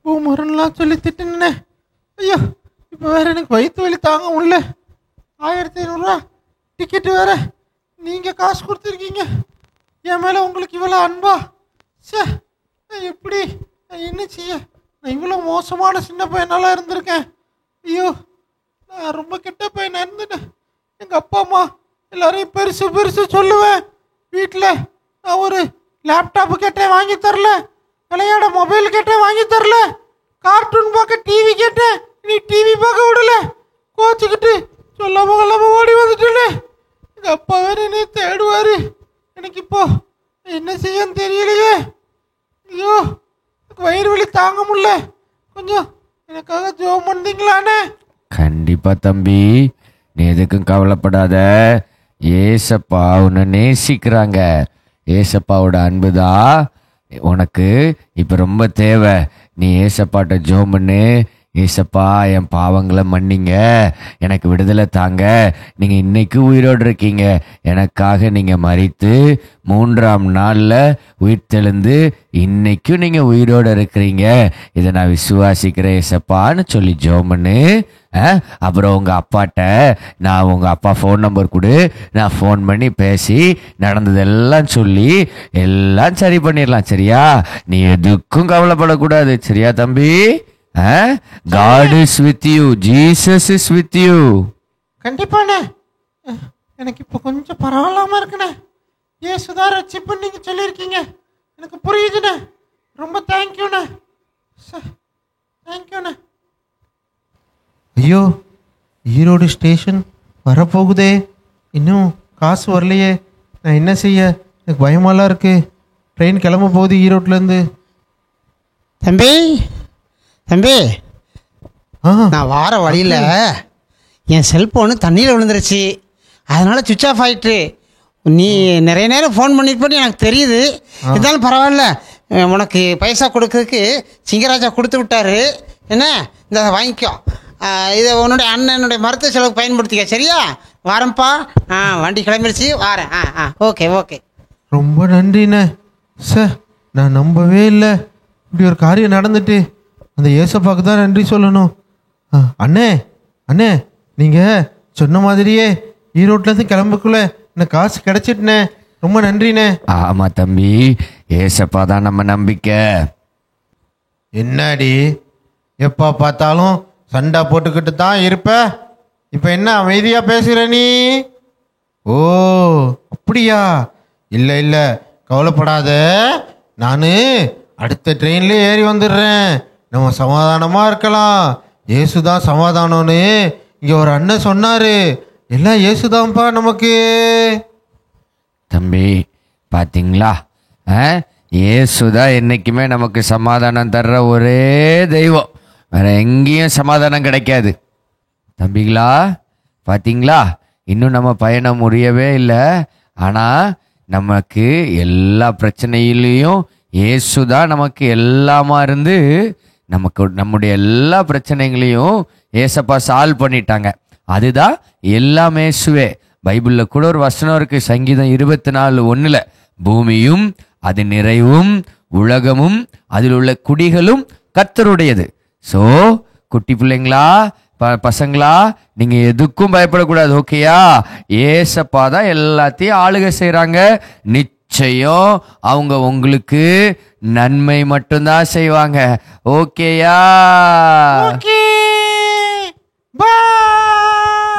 பூமரன்லாம் சொல்லி திட்டுனே. ஐயோ, இப்போ வேற எனக்கு வயிற்று வலி தாங்க முடியல. 1500 டிக்கெட்டு வேற நீங்கள் காசு கொடுத்துருக்கீங்க. என் மேலே உங்களுக்கு இவ்வளோ அன்பா? சே, நான் எப்படி, நான் என்ன செய்ய? நான் இவ்வளோ மோசமான சின்ன பையனால இருந்திருக்கேன். ஐயோ, நான் ரொம்ப கெட்ட பையனாக இருந்துட்டேன். எங்கள் அப்பா அம்மா எல்லாரையும் பெருசு பெருசு சொல்லுவேன். வீட்டில் நான் ஒரு லேப்டாப்பு கேட்டேன், வாங்கி தரல. விளையாட மொபைல் கேட்டேன், வாங்கி தரல. கார்ட்டூன் பார்க்க டிவி கேட்டேன், நீ டிவி பார்க்க விடல. கோச்சுக்கிட்டு சொல்லாம கொள்ளாம ஓடி வந்துட்டேன்னு எங்கள் அப்பா வேறு என்னை தேடுவார். எனக்கு இப்போ என்ன செய்யன்னு தெரியலையே. ஐயோ, எனக்கு வயிறு வலி தாங்க முடியல. கொஞ்சம் எனக்காக ஜோம் பண்ணீங்களாண்ணே? கண்டிப்பா தம்பி, நீ எதுக்கும் கவலைப்படாத. ஏசப்பா உன்னை நேசிக்கிறாங்க. ஏசப்பாவோட அன்புதான் உனக்கு இப்போ ரொம்ப தேவை. நீ ஏசப்பாட்ட ஜோம் பண்ணு. ஏசப்பா, என் பாவங்களை மன்னிங்க, எனக்கு விடுதலை தாங்க. நீங்கள் இன்னைக்கு உயிரோடு இருக்கீங்க, எனக்காக நீங்கள் மரித்து 3ஆம் நாளில் உயிர் தெழுந்து இன்னைக்கும் நீங்கள் உயிரோடு இருக்கிறீங்க. இதை நான் விசுவாசிக்கிறேன் ஏசப்பான்னு சொல்லி ஜோம் பண்ணு. அப்புறம் உங்கள் அப்பாட்ட நான் உங்கள் அப்பா ஃபோன் நம்பர் கொடு, நான் ஃபோன் பண்ணி பேசி நடந்ததெல்லாம் சொல்லி எல்லாம் சரி பண்ணிடலாம், சரியா? நீ எதுக்கும் கவலைப்படக்கூடாது, சரியா தம்பி? God is with you. Jesus is with you. கண்டிப்பாண்ணே. எனக்கு இப்போ கொஞ்சம் பரவாயில்லாம இருக்குண்ணே. ஏசுதான் ரட்சிப்புன்னு நீங்கள் சொல்லியிருக்கீங்க, எனக்கு புரியுதுண்ணே. ரொம்ப தேங்க்யூண்ணே, தேங்க்யூண்ணே. ஐயோ, ஈரோடு ஸ்டேஷன் வரப்போகுதே, இன்னும் காசு வரலையே. நான் என்ன செய்ய? எனக்கு பயமாலாம் இருக்கு. ட்ரெயின் கிளம்ப போகுது ஈரோட்லேருந்து. தம்பி தம்பி, நான் வார வழியில் என் செல்ஃபோனு தண்ணியில் விழுந்துருச்சு, அதனால் சுவிட்ச் ஆஃப் ஆகிட்டு. நீ நிறைய நேரம் ஃபோன் பண்ணிட்டு எனக்கு தெரியுது. இருந்தாலும் பரவாயில்ல, உனக்கு பைசா கொடுக்கறதுக்கு சிங்கராஜா கொடுத்து விட்டாரு. என்ன, இந்த வாங்கிக்கோ. இதை உன்னுடைய அண்ணனுடைய மருத்துவ செலவுக்கு பயன்படுத்திக்க, சரியா? வாரேன்ப்பா. வண்டி கிளம்பிடுச்சு, வாரேன். Okay okay. ரொம்ப நன்றிண்ணே. சார், நான் நம்பவே இல்லை இப்படி ஒரு காரியம் நடந்துட்டு. அந்த ஏசப்பாக்கு தான் நன்றி சொல்லணும். அண்ணே அண்ணே, நீங்கள் சொன்ன மாதிரியே ஈரோட்லேருந்து கிளம்புக்குள்ள எனக்கு காசு கிடச்சிட்டுண்ணே. ரொம்ப நன்றிண்ணே. ஆமாம் தம்பி, ஏசப்பா தான் நம்ம நம்பிக்கை. என்னடி எப்போ பார்த்தாலும் சண்டை போட்டுக்கிட்டு தான் இருப்ப, இப்போ என்ன அமைதியாக பேசுகிற நீ? ஓ அப்படியா? இல்லை இல்லை, கவலைப்படாத, நான் அடுத்த ட்ரெயின்லேயே ஏறி வந்துடுறேன். நம்ம சமாதானமாக இருக்கலாம். ஏசுதான் சமாதானம்னு இங்கே ஒரு அண்ணன் சொன்னார். எல்லாம் ஏசுதான்ப்பா நமக்கு. தம்பி பார்த்தீங்களா, ஏசுதான் என்றைக்குமே நமக்கு சமாதானம் தர்ற ஒரே தெய்வம். வேற எங்கேயும் சமாதானம் கிடைக்காது. தம்பிங்களா பார்த்தீங்களா, இன்னும் நம்ம பயணம் முடியவே இல்லை. ஆனால் நமக்கு எல்லா பிரச்சனையிலையும் ஏசுதான் நமக்கு எல்லாமா இருந்து நம்முடைய எல்லா பிரச்சனைகளையும் ஏசப்பா சால்வ் பண்ணிட்டாங்க. அதுதான் எல்லாமே ஏசுவே. பைபிளில் கூட ஒரு வசனம் இருக்கு, சங்கீதம் 24:1, பூமியும் அது நிறைவும் உலகமும் அதில் உள்ள குடிகளும் கர்த்தருடையது. ஸோ குட்டி பிள்ளைங்களா, பசங்களா, நீங்கள் எதுக்கும் பயப்படக்கூடாது, ஓகேயா? ஏசப்பா தான் எல்லாத்தையும் ஆளுகை செய்கிறாங்க. நிச்சயம் அவங்க உங்களுக்கு நன்மை மட்டும்தான் செய்வாங்க, ஓகேயா?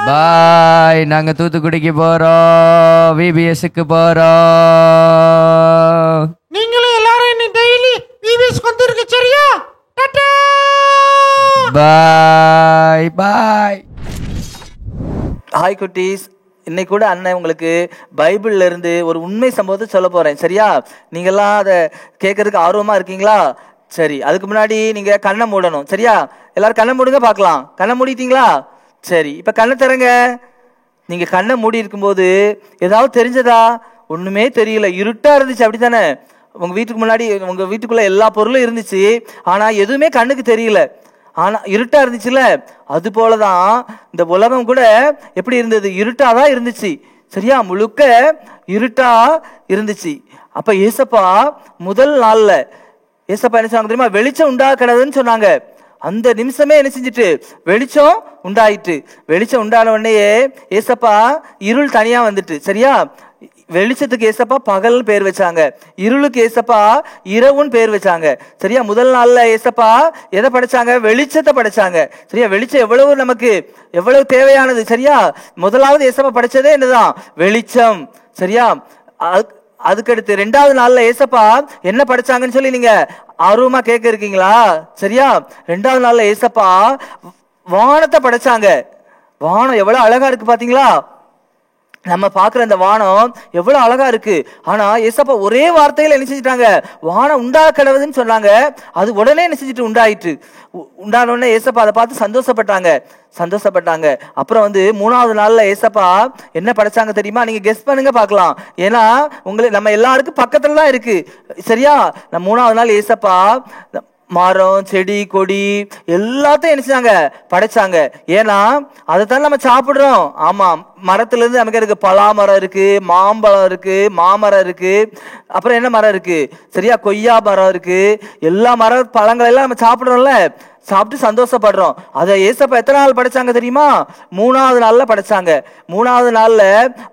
பாய். நாங்க தூத்துக்குடிக்கு போறோம், விபிஎஸ்க்கு போறோம். நீங்களும் எல்லாரும் இன்னைக்கு டெய்லி விபிஎஸ் வந்துருங்க, சரியா? டாடா, பாய் பாய். ஹாய் குட்டீஸ், இன்னைக்கு கூட அண்ணன் உங்களுக்கு பைபிள்ல இருந்து ஒரு உண்மை சம்பவத்தை சொல்ல போறேன், சரியா? நீங்கெல்லாம் அதை கேட்கறதுக்கு ஆர்வமா இருக்கீங்களா? சரி, அதுக்கு முன்னாடி நீங்க கண்ணை மூடணும். சரியா? எல்லாரும் கண்ணை மூடுங்க பார்க்கலாம். கண்ணை மூடிட்டீங்களா? சரி, இப்ப கண்ணை திறங்க. நீங்க கண்ணை மூடி இருக்கும்போது ஏதாவது தெரிஞ்சதா? ஒண்ணுமே தெரியல, இருட்டா இருந்துச்சு, அப்படித்தானே? உங்க வீட்டுக்கு முன்னாடி உங்க வீட்டுக்குள்ள எல்லா பொருளும் இருந்துச்சு, ஆனா எதுவுமே கண்ணுக்கு தெரியல. ஆனா இருட்டா இருந்துச்சுல்ல, அது போலதான் இந்த உலகம் கூட எப்படி இருந்தது? இருட்டாதான் இருந்துச்சு. சரியா? முழுக்க இருட்டா இருந்துச்சு. அப்ப ஏசப்பா முதல் நாள்ல ஏசப்பா என்ன சொன்னாங்க தெரியுமா? வெளிச்சம் உண்டாக்கணும்னு சொன்னாங்க. அந்த நிமிஷமே என்ன செஞ்சுட்டு வெளிச்சம் உண்டாயிட்டு. வெளிச்சம் உண்டான உடனே ஏசப்பா இருள் தனியா வந்துட்டு. சரியா? வெளிச்சத்துக்கு ஏசப்பா பகல் பேர் வச்சாங்க, இருளுக்கு ஏசப்பா இரவுன்னு பேர் வச்சாங்க. சரியா? முதல் நாள்ல ஏசப்பா எதை படைச்சாங்க? வெளிச்சத்தை படைச்சாங்க. சரியா? வெளிச்சம் எவ்வளவு நமக்கு எவ்வளவு தேவையானது. சரியா? முதலாவது ஏசப்பா படைச்சதே என்னதான்? வெளிச்சம். சரியா? அதுக்கடுத்து 2வது நாள்ல ஏசப்பா என்ன படைச்சாங்கன்னு சொல்லி நீங்க ஆர்வமா கேட்க இருக்கீங்களா? சரியா? 2வது நாள்ல ஏசப்பா வானத்தை படைச்சாங்க. வானம் எவ்வளவு அழகா இருக்கு பாத்தீங்களா? நம்ம பாக்குற அந்த வானம் எவ்வளவு அழகா இருக்கு. ஆனா ஏசப்பா ஒரே வார்த்தையில என்ன செஞ்சிட்டாங்க? வானம் உண்டாக்கடவுதுன்னு சொன்னாங்க. அது உடனே என்ன செஞ்சுட்டு உண்டாயிட்டு. உண்டான உடனே ஏசப்பா அதை பார்த்து சந்தோஷப்பட்டாங்க. அப்புறம் 3வது நாள்ல ஏசப்பா என்ன படைச்சாங்க தெரியுமா? நீங்க கெஸ் பண்ணுங்க பார்க்கலாம். ஏன்னா நம்ம எல்லாருக்கும் பக்கத்துல தான் இருக்கு. சரியா? 3வது நாள் ஏசப்பா மரம், செடி, கொடி எல்லாத்தையும் என்ன செஞ்சாங்க? படைச்சாங்க. ஏன்னா அதைத்தான் நம்ம சாப்பிடுறோம். ஆமா, மரத்துல இருந்து நமக்கு இருக்கு. பலா மரம் இருக்கு, மாம்பழம் இருக்கு, மாமரம் இருக்கு, அப்புறம் என்ன மரம் இருக்கு? சரியா? கொய்யா மரம் இருக்கு. எல்லா மர பழங்கள் எல்லாம் நம்ம சாப்பிடுறோம்ல, சாப்பிட்டு சந்தோஷப்படுறோம். அதை ஏசப்பா எத்தனை நாள் படைச்சாங்க தெரியுமா? 3வது நாள்ல படைச்சாங்க. 3வது நாள்ல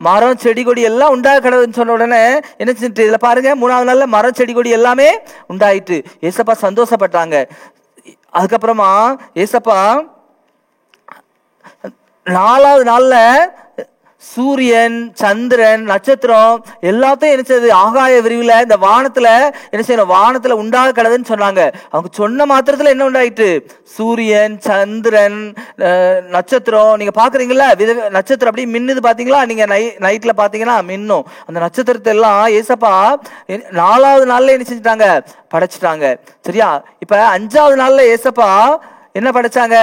மரம், செடி, கொடி எல்லாம் உண்டாக கிடக்குன்னு சொன்ன உடனே என்ன செஞ்சுட்டு இதுல பாருங்க, 3வது நாள்ல மரம், செடி, கொடி எல்லாமே உண்டாயிட்டு. ஏசப்பா சந்தோஷப்பட்டாங்க. அதுக்கப்புறமா ஏசப்பா 4வது நாள்ல சூரியன், சந்திரன், நட்சத்திரம் எல்லாத்தையும் என்ன செய்யுது? ஆகாய விரிவுல இந்த வானத்துல என்ன செய்யணும்? வானத்துல உண்டாக கிடதுன்னு சொன்னாங்க. அவங்க சொன்ன மாத்திரத்துல என்ன உண்டாயிட்டு? சூரியன், சந்திரன், நட்சத்திரம். நீங்க பாக்குறீங்களா? நட்சத்திரம் அப்படியே மின்னுது பாத்தீங்களா? நீங்க நைட்ல பாத்தீங்கன்னா மின்னும். அந்த நட்சத்திரத்தை எல்லாம் ஏசப்பா 4வது நாள்ல என்ன செஞ்சுட்டாங்க? படைச்சிட்டாங்க. சரியா? இப்ப 5வது நாள்ல ஏசப்பா என்ன படைச்சாங்க?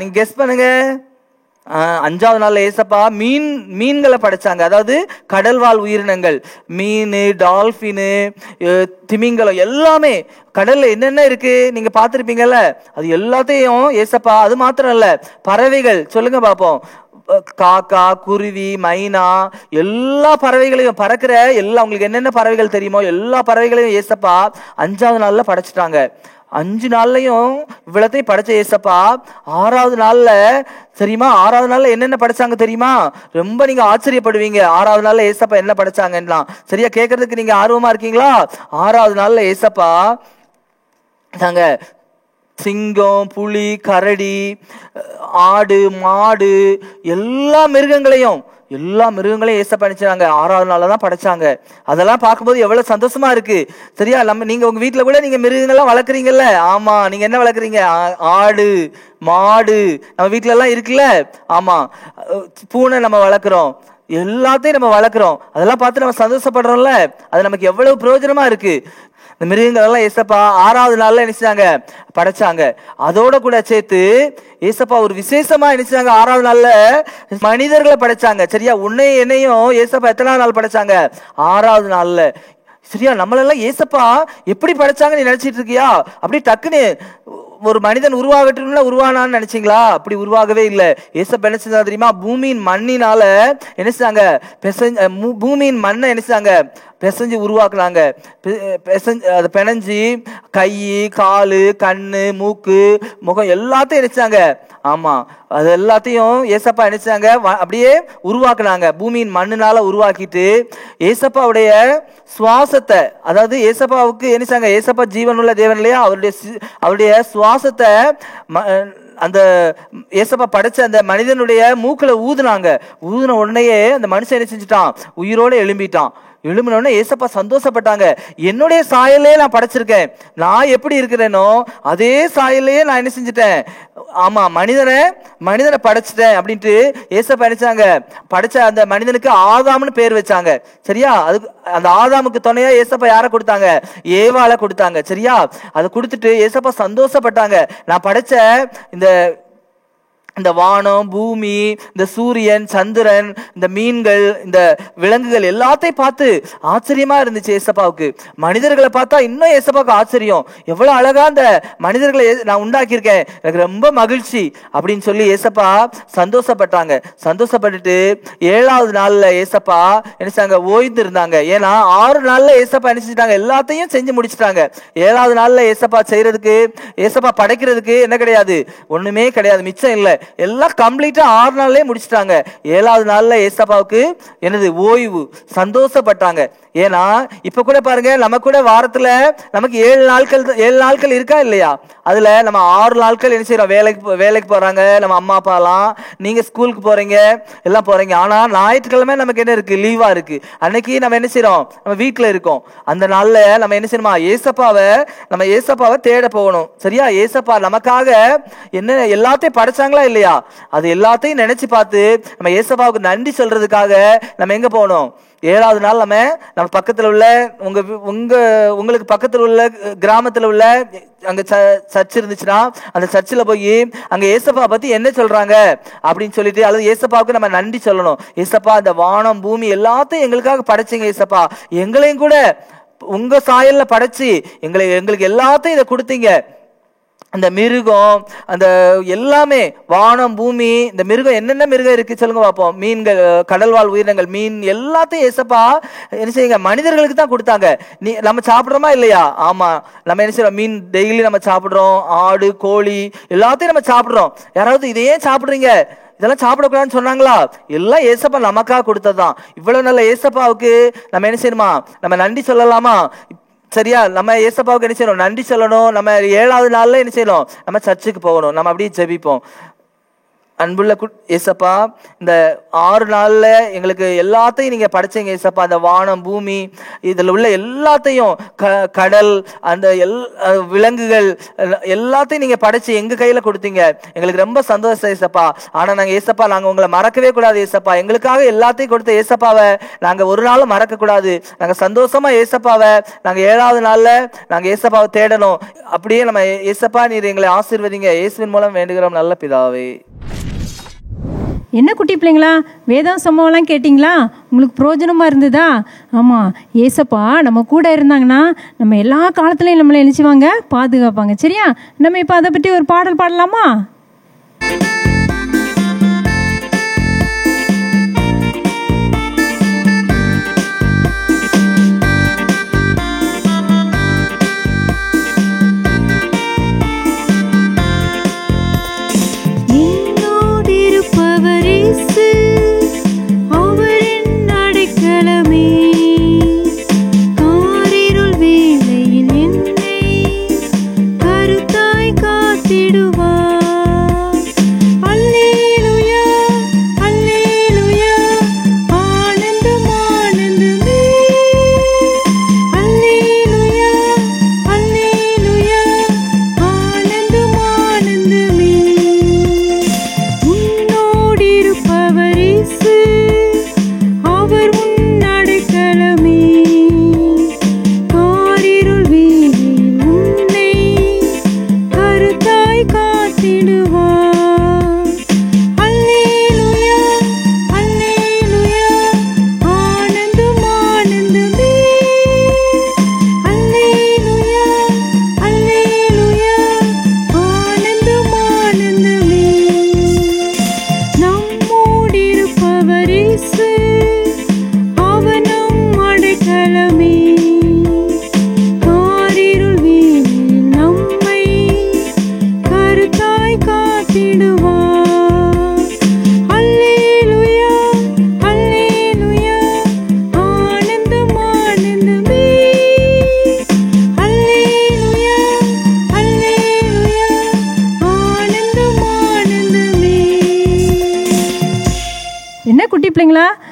நீங்க கெஸ் பண்ணுங்க. 5வது நாள்ல ஏசப்பா மீன்களை படைச்சாங்க. அதாவது கடல்வாழ் உயிரினங்கள், மீன், டால்பின், திமிங்கலம் எல்லாமே கடல்ல என்னென்ன இருக்கு நீங்க பாத்திருப்பீங்கல்ல, அது எல்லாத்தையும் ஏசப்பா, அது மாத்திரம் இல்ல, பறவைகள் சொல்லுங்க பாப்போம். காக்கா, குருவி, மைனா, எல்லா பறவைகளையும், பறக்கிற எல்லா உங்களுக்கு என்னென்ன பறவைகள் தெரியுமோ எல்லா பறவைகளையும் ஏசப்பா 5வது நாள்ல படைச்சிட்டாங்க. 5 நாள்லயும் இவ்வளத்தையும் படைச்ச ஏசப்பா 6வது நாள்ல தெரியுமா? 6வது நாள்ல என்னென்ன படைச்சாங்க தெரியுமா? ரொம்ப நீங்க ஆச்சரியப்படுவீங்க. 6வது நாள்ல ஏசப்பா என்ன படைச்சாங்கன்னா. சரியா? கேட்கறதுக்கு நீங்க ஆர்வமா இருக்கீங்களா? 6வது நாள்ல ஏசப்பா தாங்க சிங்கம், புலி, கரடி, ஆடு, மாடு எல்லா மிருகங்களையும் ஏசப்பா படைச்சாங்க. 6வது நாள்ல தான் படைச்சாங்க. அதெல்லாம் பார்க்கும்போது எவ்வளவு சந்தோஷமா இருக்கு. சரியா? நீங்க உங்க வீட்டுல கூட நீங்க மிருகங்கள்லாம் வளர்க்குறீங்கல்ல. ஆமா, நீங்க என்ன வளர்க்குறீங்க? ஆடு, மாடு நம்ம வீட்டுல எல்லாம் இருக்குல்ல. ஆமா, பூனை நம்ம வளர்க்குறோம், எல்லாத்தையும் நம்ம வளர்க்குறோம். அதெல்லாம் பார்த்து நம்ம சந்தோஷப்படுறோம்ல. அது நமக்கு எவ்வளவு பிரயோஜனமா இருக்கு. இந்த மிருகங்கள் எல்லாம் ஏசப்பா 6வது நாள்ல நினைச்சாங்க படைச்சாங்க. அதோட கூட சேர்த்து ஏசப்பா ஒரு விசேஷமா நினைச்சாங்க. 6வது நாள்ல மனிதர்களை படைச்சாங்க. சரியா? உன்னையும் என்னையும் ஏசப்பா எத்தனாவது நாள் படைச்சாங்க? 6வது நாள்ல. சரியா? நம்மளெல்லாம் ஏசப்பா எப்படி படைச்சாங்க நீ நினைச்சிட்டு இருக்கியா? அப்படி டக்குன்னு ஒரு மனிதன் உருவாகட்டும்ல உருவானான்னு நினைச்சீங்களா? அப்படி உருவாகவே இல்லை. ஏசப்பா என்ன செஞ்சா தெரியுமா? பூமியின் மண்ணினால என்ன செஞ்சாங்க? பூமியின் மண்ணை என்ன செஞ்சாங்க? பிசைஞ்சு உருவாக்குனாங்க. அதை பிணைஞ்சி கை, காலு, கண்ணு, மூக்கு, முகம் எல்லாத்தையும் நினைச்சாங்க. ஆமா, அது எல்லாத்தையும் ஏசப்பா நினைச்சாங்க அப்படியே உருவாக்குனாங்க. பூமியின் மண்ணினால உருவாக்கிட்டு ஏசப்பாவுடைய சுவாசத்தை, அதாவது ஏசப்பாவுக்கு நினைச்சாங்க, ஏசப்பா ஜீவனுள்ள தேவன் இல்லையா? அவருடைய சுவாசத்தை அந்த ஏசப்பா படைச்ச அந்த மனிதனுடைய மூக்குல ஊதுனாங்க. ஊதுன உடனேயே அந்த மனுஷன் என்ன செஞ்சுட்டான்? உயிரோட எழும்பிட்டான். எழும்பினோடனே ஏசப்பா சந்தோஷப்பட்டாங்க. என்னுடைய சாயலே நான் படைச்சிருக்கேன், நான் எப்படி இருக்கிறேனோ அதே சாயலையே நான் என்ன செஞ்சுட்டேன், ஆமா மனிதனை படைச்சிட்டேன் அப்படின்ட்டு ஏசப்பா நினைச்சாங்க. படைச்ச அந்த மனிதனுக்கு ஆதாம்னு பேர் வச்சாங்க. சரியா? அதுக்கு அந்த ஆதாமுக்கு துணையா ஏசப்பா யாரை கொடுத்தாங்க, ஏவாளை கொடுத்தாங்க. சரியா? அதை கொடுத்துட்டு ஏசப்பா சந்தோஷப்பட்டாங்க. நான் படைச்ச இந்த வானம், பூமி, இந்த சூரியன், சந்திரன், இந்த மீன்கள், இந்த விலங்குகள் எல்லாத்தையும் பார்த்து ஆச்சரியமா இருந்துச்சு ஏசப்பாவுக்கு. மனிதர்களை பார்த்தா இன்னும் ஏசப்பாவுக்கு ஆச்சரியம். எவ்வளவு அழகா அந்த மனிதர்களை நான் உண்டாக்கியிருக்கேன், எனக்கு ரொம்ப மகிழ்ச்சி அப்படின்னு சொல்லி ஏசப்பா சந்தோஷப்பட்டாங்க. சந்தோஷப்பட்டுட்டு 7வது நாள்ல ஏசப்பா நினைச்சாங்க ஓய்ந்து இருந்தாங்க. ஏன்னா 6 நாள்ல ஏசப்பா நினைச்சிட்டாங்க, எல்லாத்தையும் செஞ்சு முடிச்சுட்டாங்க. 7வது நாள்ல ஏசப்பா செய்யறதுக்கு, ஏசப்பா படைக்கிறதுக்கு என்ன கிடையாது, ஒண்ணுமே கிடையாது, மிச்சம் இல்லை. எல்லாம் கம்ப்ளீட்டா 6 நாள்லயே முடிச்சிட்டாங்க. 7வது நாள்ல ஏசப்பாவுக்கு என்னது, ஓய்வு. சந்தோஷப்பட்டாங்க. ஏன்னா இப்ப கூட பாருங்க, நம்ம கூட வாரத்துல நமக்கு 7 நாட்கள் இருக்கா இல்லையா? அதுல நம்ம 6 நாட்கள் என்ன செய்யறோம், வேலைக்கு போறாங்க நம்ம அம்மா அப்பாலாம், நீங்க ஸ்கூலுக்கு போறீங்க, எல்லாம் போறீங்க. ஆனா ஞாயிற்றுக்கிழமை நமக்கு என்ன இருக்கு, லீவா இருக்கு. அன்னைக்கு நம்ம என்ன செய்யறோம், நம்ம வீட்டுல இருக்கோம். அந்த நாள்ல நம்ம என்ன செய்யணுமா, ஏசப்பாவை தேட போகணும். சரியா? ஏசப்பா நமக்காக என்ன எல்லாத்தையும் படைச்சாங்களா இல்லையா, அது எல்லாத்தையும் நினைச்சு பார்த்து நம்ம ஏசப்பாவுக்கு நன்றி சொல்றதுக்காக நம்ம எங்க போகணும், 7வது நாள் நம்ம பக்கத்துல உள்ள உங்களுக்கு பக்கத்துல உள்ள கிராமத்துல உள்ள அங்க சர்ச் இருந்துச்சுன்னா அந்த சர்ச்சில் போய் அங்க ஏசப்பா பத்தி என்ன சொல்றாங்க அப்படின்னு சொல்லிட்டு, அல்லது ஏசப்பாவுக்கு நம்ம நன்றி சொல்லணும். ஏசப்பா இந்த வானம் பூமி எல்லாத்தையும் எங்களுக்காக படைச்சிங்க ஏசப்பா, எங்களையும் கூட உங்க சாயல்ல படைச்சு எங்களுக்கு எல்லாத்தையும் இதை கொடுத்தீங்க. அந்த மிருகம், அந்த எல்லாமே, வானம் பூமி, இந்த மிருகம் என்னென்ன மிருகம் இருக்கு சொல்லுங்க பார்ப்போம். மீன்கள், கடல்வாழ் உயிரினங்கள், மீன் எல்லாத்தையும் ஏசப்பா என்ன செய்யுங்க, மனிதர்களுக்கு தான் கொடுத்தாங்க. நம்ம சாப்பிட்றோமா இல்லையா? ஆமா, நம்ம என்ன செய்யறோம், மீன் டெய்லி நம்ம சாப்பிட்றோம், ஆடு கோழி எல்லாத்தையும் நம்ம சாப்பிட்றோம். யாராவது இதையே சாப்பிட்றீங்க, இதெல்லாம் சாப்பிடக்கூடாதுன்னு சொன்னாங்களா? எல்லாம் ஏசப்பா நமக்காக கொடுத்ததுதான். இவ்வளவு நல்ல ஏசப்பாவுக்கு நம்ம என்ன செய்யணுமா, நம்ம நன்றி சொல்லலாமா? சரியா? நம்ம ஏசப்பாவுக்கு என்ன செய்யணும், நன்றி சொல்லணும். நம்ம 7வது நாள்ல என்ன செய்யணும், நம்ம சர்ச்சுக்கு போகணும். நம்ம அப்படியே ஜெபிப்போம். அன்புள்ள ஏசப்பா, இந்த 6 நாள்ல எங்களுக்கு எல்லாத்தையும் நீங்க படைச்சீங்க ஏசப்பா. அந்த வானம் பூமி இதுல உள்ள எல்லாத்தையும், கடல், அந்த விலங்குகள் எல்லாத்தையும் நீங்க படைச்சு எங்க கையில கொடுத்தீங்க. எங்களுக்கு ரொம்ப சந்தோஷம் ஏசப்பா. ஆனா நாங்க உங்களை மறக்கவே கூடாது ஏசப்பா. எங்களுக்காக எல்லாத்தையும் கொடுத்த ஏசப்பாவை நாங்க ஒரு நாளும் மறக்க கூடாது. நாங்க சந்தோஷமா ஏசப்பாவை நாங்க 7வது நாள்ல நாங்க ஏசப்பாவை தேடணும். அப்படியே நம்ம ஏசப்பா நீர் எங்களை ஆசீர்வதிங்க. இயேசுவின் மூலம் வேண்டுகிறோம் நல்ல பிதாவே. என்ன குட்டி பிள்ளைங்களா, வேதம் சம்பவம்லாம் கேட்டிங்களா? உங்களுக்கு பிரயோஜனமாக இருந்ததா? ஆமாம், ஏசப்பா நம்ம கூட இருந்தாங்கன்னா நம்ம எல்லா காலத்துலையும் நம்மளை நினச்சிவாங்க, பாதுகாப்பாங்க. சரியா? நம்ம இப்போ அதை பற்றி ஒரு பாடல் பாடலாமா?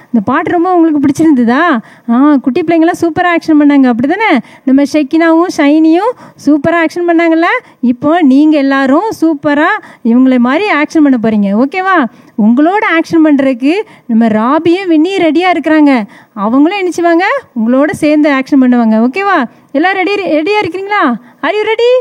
இந்த இந்த பாட்டு ரொம்ப உங்களுக்கு பிடிச்சிருந்ததா? குட்டி பிள்ளைங்களாம் சூப்பராக ஆக்ஷன் பண்ணாங்க, அப்படி தானே? நம்ம ஷெக்கினாவும் ஷைனியும் சூப்பராக ஆக்ஷன் பண்ணாங்கல்ல. இப்போ நீங்கள் எல்லாரும் சூப்பராக இவங்களை மாதிரி ஆக்ஷன் பண்ண போகிறீங்க, ஓகேவா? உங்களோட ஆக்ஷன் பண்ணுறதுக்கு நம்ம ராபியும் வின்னியும் ரெடியாக இருக்கிறாங்க. அவங்களும் நினச்சிவாங்க உங்களோட சேர்ந்து ஆக்ஷன் பண்ணுவாங்க, ஓகேவா? எல்லோரும் ரெடியாக இருக்கிறீங்களா? Are you ready?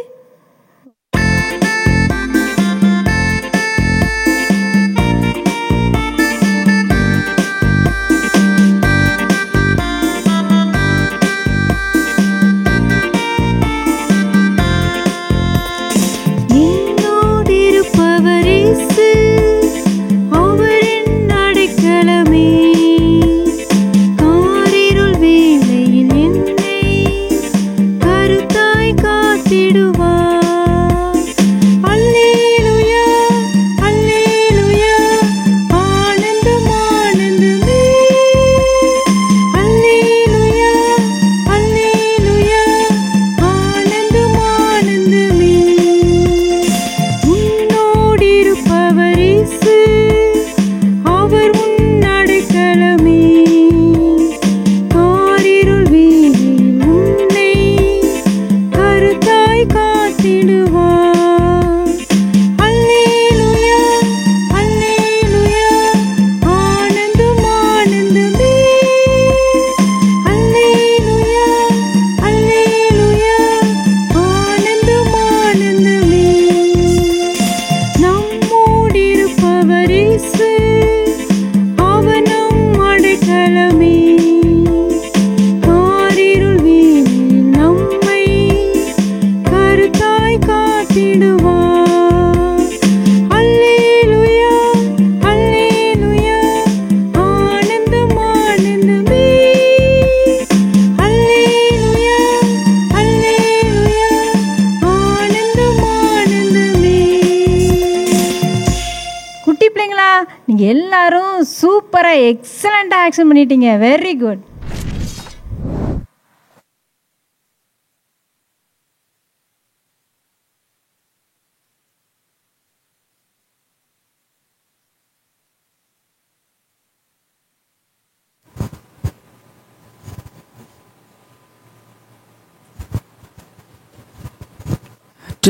நீங்கள் எல்லாரும் சூப்பராக எக்ஸலண்ட்டாக ஆக்ஷன் பண்ணிட்டீங்க. Very good.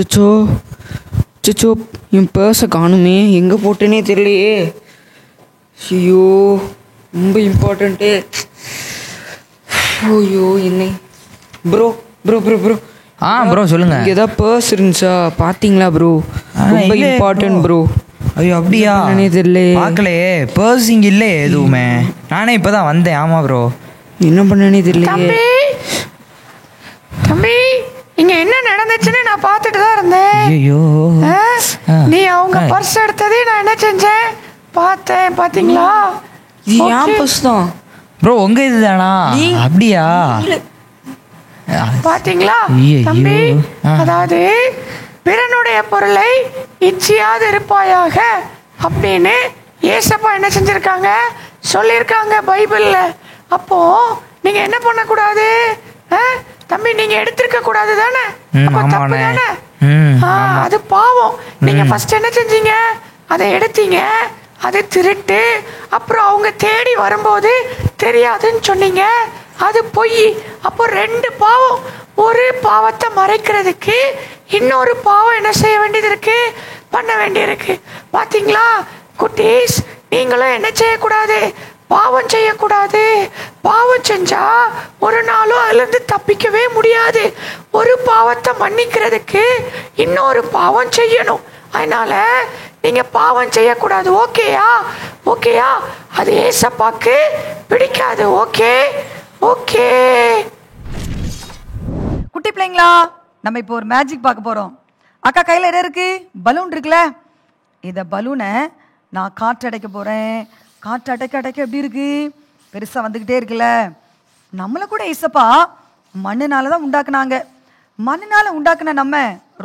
அச்சோ அச்சோ, என் பர்ஸை காணுமே, எங்கே போட்டேனே தெரியலையே. ஐயோ, ரொம்ப இம்பார்ட்டண்ட்டு. ஐயோ, என்ன bro bro bro bro bro சொல்லுங்கள். இங்கே ஏதாவது பர்ஸ் இருந்துச்சா பார்த்தீங்களா ப்ரோ? ரொம்ப இம்பார்ட்டன்ட் ப்ரோ. ஐயோ அப்படியா? தெரியல, பார்க்கலையே. பர்ஸ் இங்கே இல்லை எதுவுமே. நானே இப்போ தான் வந்தேன். ஆமாம் ப்ரோ. என்ன பண்ணனே தெரியலையே. தம்பி, இங்க என்ன நடந்துச்சுன்னு நான் பார்த்துட்டு தான் இருந்தேன். ஐயோ, நீ அவங்க பர்ஸ் எடுத்ததே நான் என்ன செஞ்சேன் பார்த்தேன். பாத்தீங்களா? இது என் பர்ஸ் தான் ப்ரோ. உங்க இதுதானா? அப்படியா? பாத்தீங்களா தம்பி? அதாவது பிறனுடைய பொருளை இச்சியாது இருப்பாயாக அப்படின்னு ஏசப்பா என்ன செஞ்சிருக்காங்க, சொல்லியிருக்காங்க பைபிள்ல. அப்போ நீங்க என்ன பண்ணக்கூடாது தம்பி? நீங்க எடுத்திருக்க கூடாது தானே? அப்ப தப்பு தானே? அது பாவம். நீங்க ஃபர்ஸ்ட் என்ன செஞ்சீங்க, அதை எடுத்தீங்க, அது திருட்டு. அப்புறம் அவங்க தேடி வரும்போது தெரியாதுன்னு சொன்னீங்க, அது பொய். அப்போ ரெண்டு பாவம். ஒரு பாவத்தை மறைக்கிறதுக்கு இன்னொரு பாவம் என்ன செய்ய வேண்டியது இருக்கு, பண்ண வேண்டியிருக்கு. பாத்தீங்களா குட்டீஸ்? நீங்களும் என்ன செய்யக்கூடாது, பாவம் செய்யக்கூடாது. பாவம் செஞ்சா ஒரு நாளும் அதுலேருந்து தப்பிக்கவே முடியாது. ஒரு பாவத்தை மன்னிக்கிறதுக்கு இன்னொரு பாவம் செய்யணும். அதனால நீங்க பாவம் செய்யக்கூடாது. ஓகேயா? ஓகேயா? அது ஏசப்பாக்கு பிடிக்காது. Okay okay. குட்டி பிள்ளைங்களா, நம்ம இப்போ ஒரு மேஜிக் பார்க்க போறோம். அக்கா கையில் என்ன இருக்கு? பலூன் இருக்குல்ல? இந்த பலூனை நான் காற்றடைக்க போறேன். காற்று அடைக்க அடைக்க எப்படி இருக்கு, பெருசா வந்துகிட்டே இருக்குல்ல. நம்மளை கூட ஏசப்பா மண்ணுனால தான் உண்டாக்குனாங்க. மண்ணுனால உண்டாக்குன நம்ம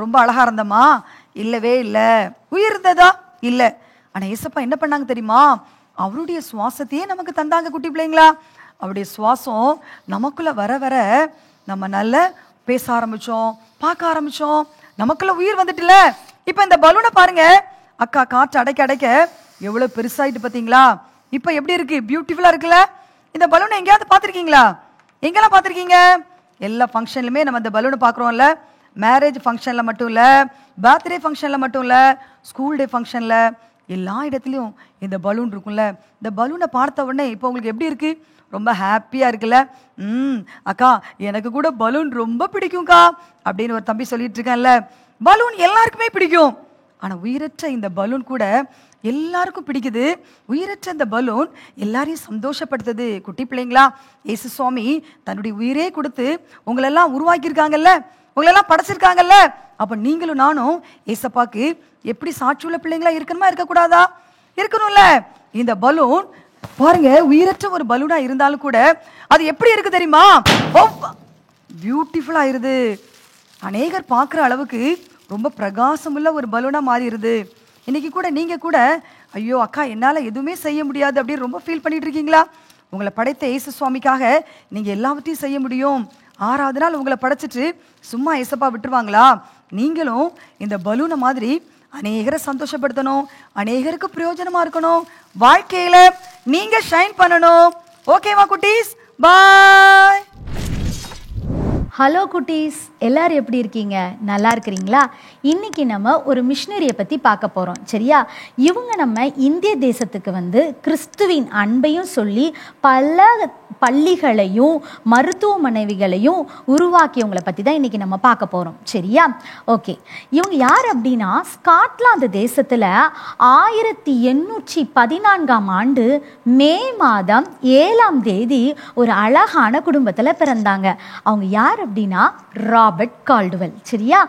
ரொம்ப அழகா இருந்தோமா? இல்லவே இல்லை. உயிர் இருந்ததா? இல்லை. ஆனா ஏசப்பா என்ன பண்ணாங்க தெரியுமா? அவருடைய சுவாசத்தையே நமக்கு தந்தாங்க. குட்டி பிள்ளைங்களா, அவருடைய சுவாசம் நமக்குள்ள வர வர நம்ம நல்ல பேச ஆரம்பிச்சோம், பார்க்க ஆரம்பிச்சோம், நமக்குள்ள உயிர் வந்துட்டுல. இப்ப இந்த பலூனை பாருங்க, அக்கா காற்று அடைக்க அடைக்க எவ்வளவு பெருசாயிட்டு பார்த்தீங்களா? இப்போ எப்படி இருக்கு? பியூட்டிஃபுல்லா இருக்குல்ல? இந்த பலூனை எங்கேயாவது பார்த்துருக்கீங்களா? எங்கெல்லாம் பார்த்துருக்கீங்க? எல்லா ஃபங்க்ஷன்லுமே நம்ம இந்த பலூனை பார்க்குறோம்ல. மேரேஜ் ஃபங்க்ஷனில் மட்டும் இல்லை, பர்த்டே ஃபங்க்ஷனில் மட்டும் இல்லை, ஸ்கூல் டே ஃபங்க்ஷனில் எல்லா இடத்துலையும் இந்த பலூன் இருக்கும்ல. இந்த பலூனை பார்த்த உடனே இப்போ உங்களுக்கு எப்படி இருக்குது? ரொம்ப ஹாப்பியாக இருக்குல்ல? அக்கா எனக்கு கூட பலூன் ரொம்ப பிடிக்கும்க்கா அப்படின்னு ஒரு தம்பி சொல்லிட்டு இருக்கான்ல. பலூன் எல்லாருக்குமே பிடிக்கும். ஆனால் உயிரற்ற இந்த பலூன் கூட எல்லாருக்கும் பிடிக்குது. உயிரற்ற இந்த பலூன் எல்லாரையும் சந்தோஷப்படுத்துது. குட்டி பிள்ளைங்களா, இயேசு சுவாமி தன்னுடைய உயிரே கொடுத்து உங்களெல்லாம் உருவாக்கியிருக்காங்கல்ல, உங்களெல்லாம் படைச்சிருக்காங்கல்ல. அப்போ நீங்களும் நானும் ஏசப்பாக்கு எப்படி சாட்சியுள்ள பிள்ளைங்களா இருக்கணுமா இருக்கக்கூடாதா? இருக்கணும்ல. இந்த பலூன் பாருங்க, உயிரற்ற ஒரு பலூனா இருந்தாலும் கூட அது எப்படி இருக்கு தெரியுமா? பியூட்டிஃபுல்லா இருது. அநேகர் பார்க்குற அளவுக்கு ரொம்ப பிரகாசமுள்ள ஒரு பலூனா மாறிடுது. இன்னைக்கு கூட நீங்க கூட ஐயோ அக்கா என்னால் எதுவுமே செய்ய முடியாது அப்படின்னு ரொம்ப ஃபீல் பண்ணிட்டு இருக்கீங்களா? உங்களை படைத்த இயேசு சுவாமிக்காக நீங்க எல்லாவற்றையும் செய்ய முடியும். 6வது நாள் உங்களை படைச்சிட்டு சும்மா ஏசப்பா விட்டுருவாங்களா? நீங்களும் இந்த பலூனை மாதிரி அநேகரை சந்தோஷப்படுத்தணும், அநேகருக்கு பிரயோஜனமா இருக்கணும், வாழ்க்கையில நீங்க ஷைன் பண்ணணும். ஓகேவா குட்டீஸ்? பாய். ஹலோ குட்டீஸ், எல்லாரும் எப்படி இருக்கீங்க? நல்லா இருக்கிறீங்களா? இன்னைக்கு நம்ம ஒரு மிஷினரியை பற்றி பார்க்க போகிறோம். சரியா? இவங்க நம்ம இந்திய தேசத்துக்கு கிறிஸ்துவின் அன்பையும் சொல்லி பல பள்ளிகளையும் மருத்துவமனைகளையும் உருவாக்கியவங்களை பற்றி தான் இன்றைக்கி நம்ம பார்க்க போகிறோம். சரியா? ஓகே. இவங்க யார் அப்படின்னா, ஸ்காட்லாந்து தேசத்தில் 1814ஆம் ஆண்டு மே மாதம் 7ஆம் தேதி ஒரு அழகான குடும்பத்தில் பிறந்தாங்க. அவங்க யார் அப்படின்னா ராபர்ட் கால்டுவெல். சரியா?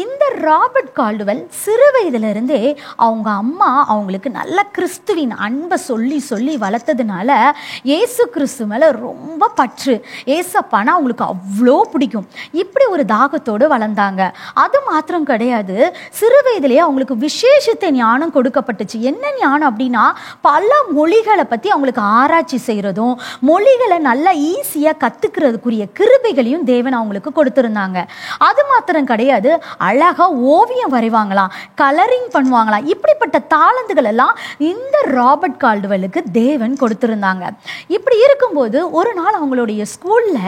இந்த ராபர்ட் கால்டுவெல் சிறு வயதிலிருந்தே அவங்க அம்மா அவங்களுக்கு நல்ல கிறிஸ்துவின் அன்பை சொல்லி சொல்லி வளர்த்ததுனால இயேசு கிறிஸ்து மேலே ரொம்ப பற்று. ஏசப்பானா அவங்களுக்கு அவ்வளோ பிடிக்கும். இப்படி ஒரு தாகத்தோடு வளர்ந்தாங்க. அது மாத்திரம் கிடையாது, சிறு வயதிலேயே அவங்களுக்கு விசேஷத்தை ஞானம் கொடுக்கப்பட்டுச்சு. என்ன ஞானம் அப்படின்னா, பல மொழிகளை பற்றி அவங்களுக்கு ஆராய்ச்சி செய்கிறதும் மொழிகளை நல்லா ஈஸியாக கற்றுக்கிறதுக்குரிய கிருபைகளையும் தேவன் அவங்களுக்கு கொடுத்துருந்தாங்க. அது மாத்திரம் கிடையாது, அழகாக ஓவியம் வரைவாங்களாம், கலரிங் பண்ணுவாங்களாம். இப்படிப்பட்ட தாளந்துகள் எல்லாம் இந்த ராபர்ட் கால்டுவெலுக்கு தேவன் கொடுத்துருந்தாங்க. இப்படி இருக்கும்போது ஒரு நாள் அவங்களுடைய ஸ்கூல்ல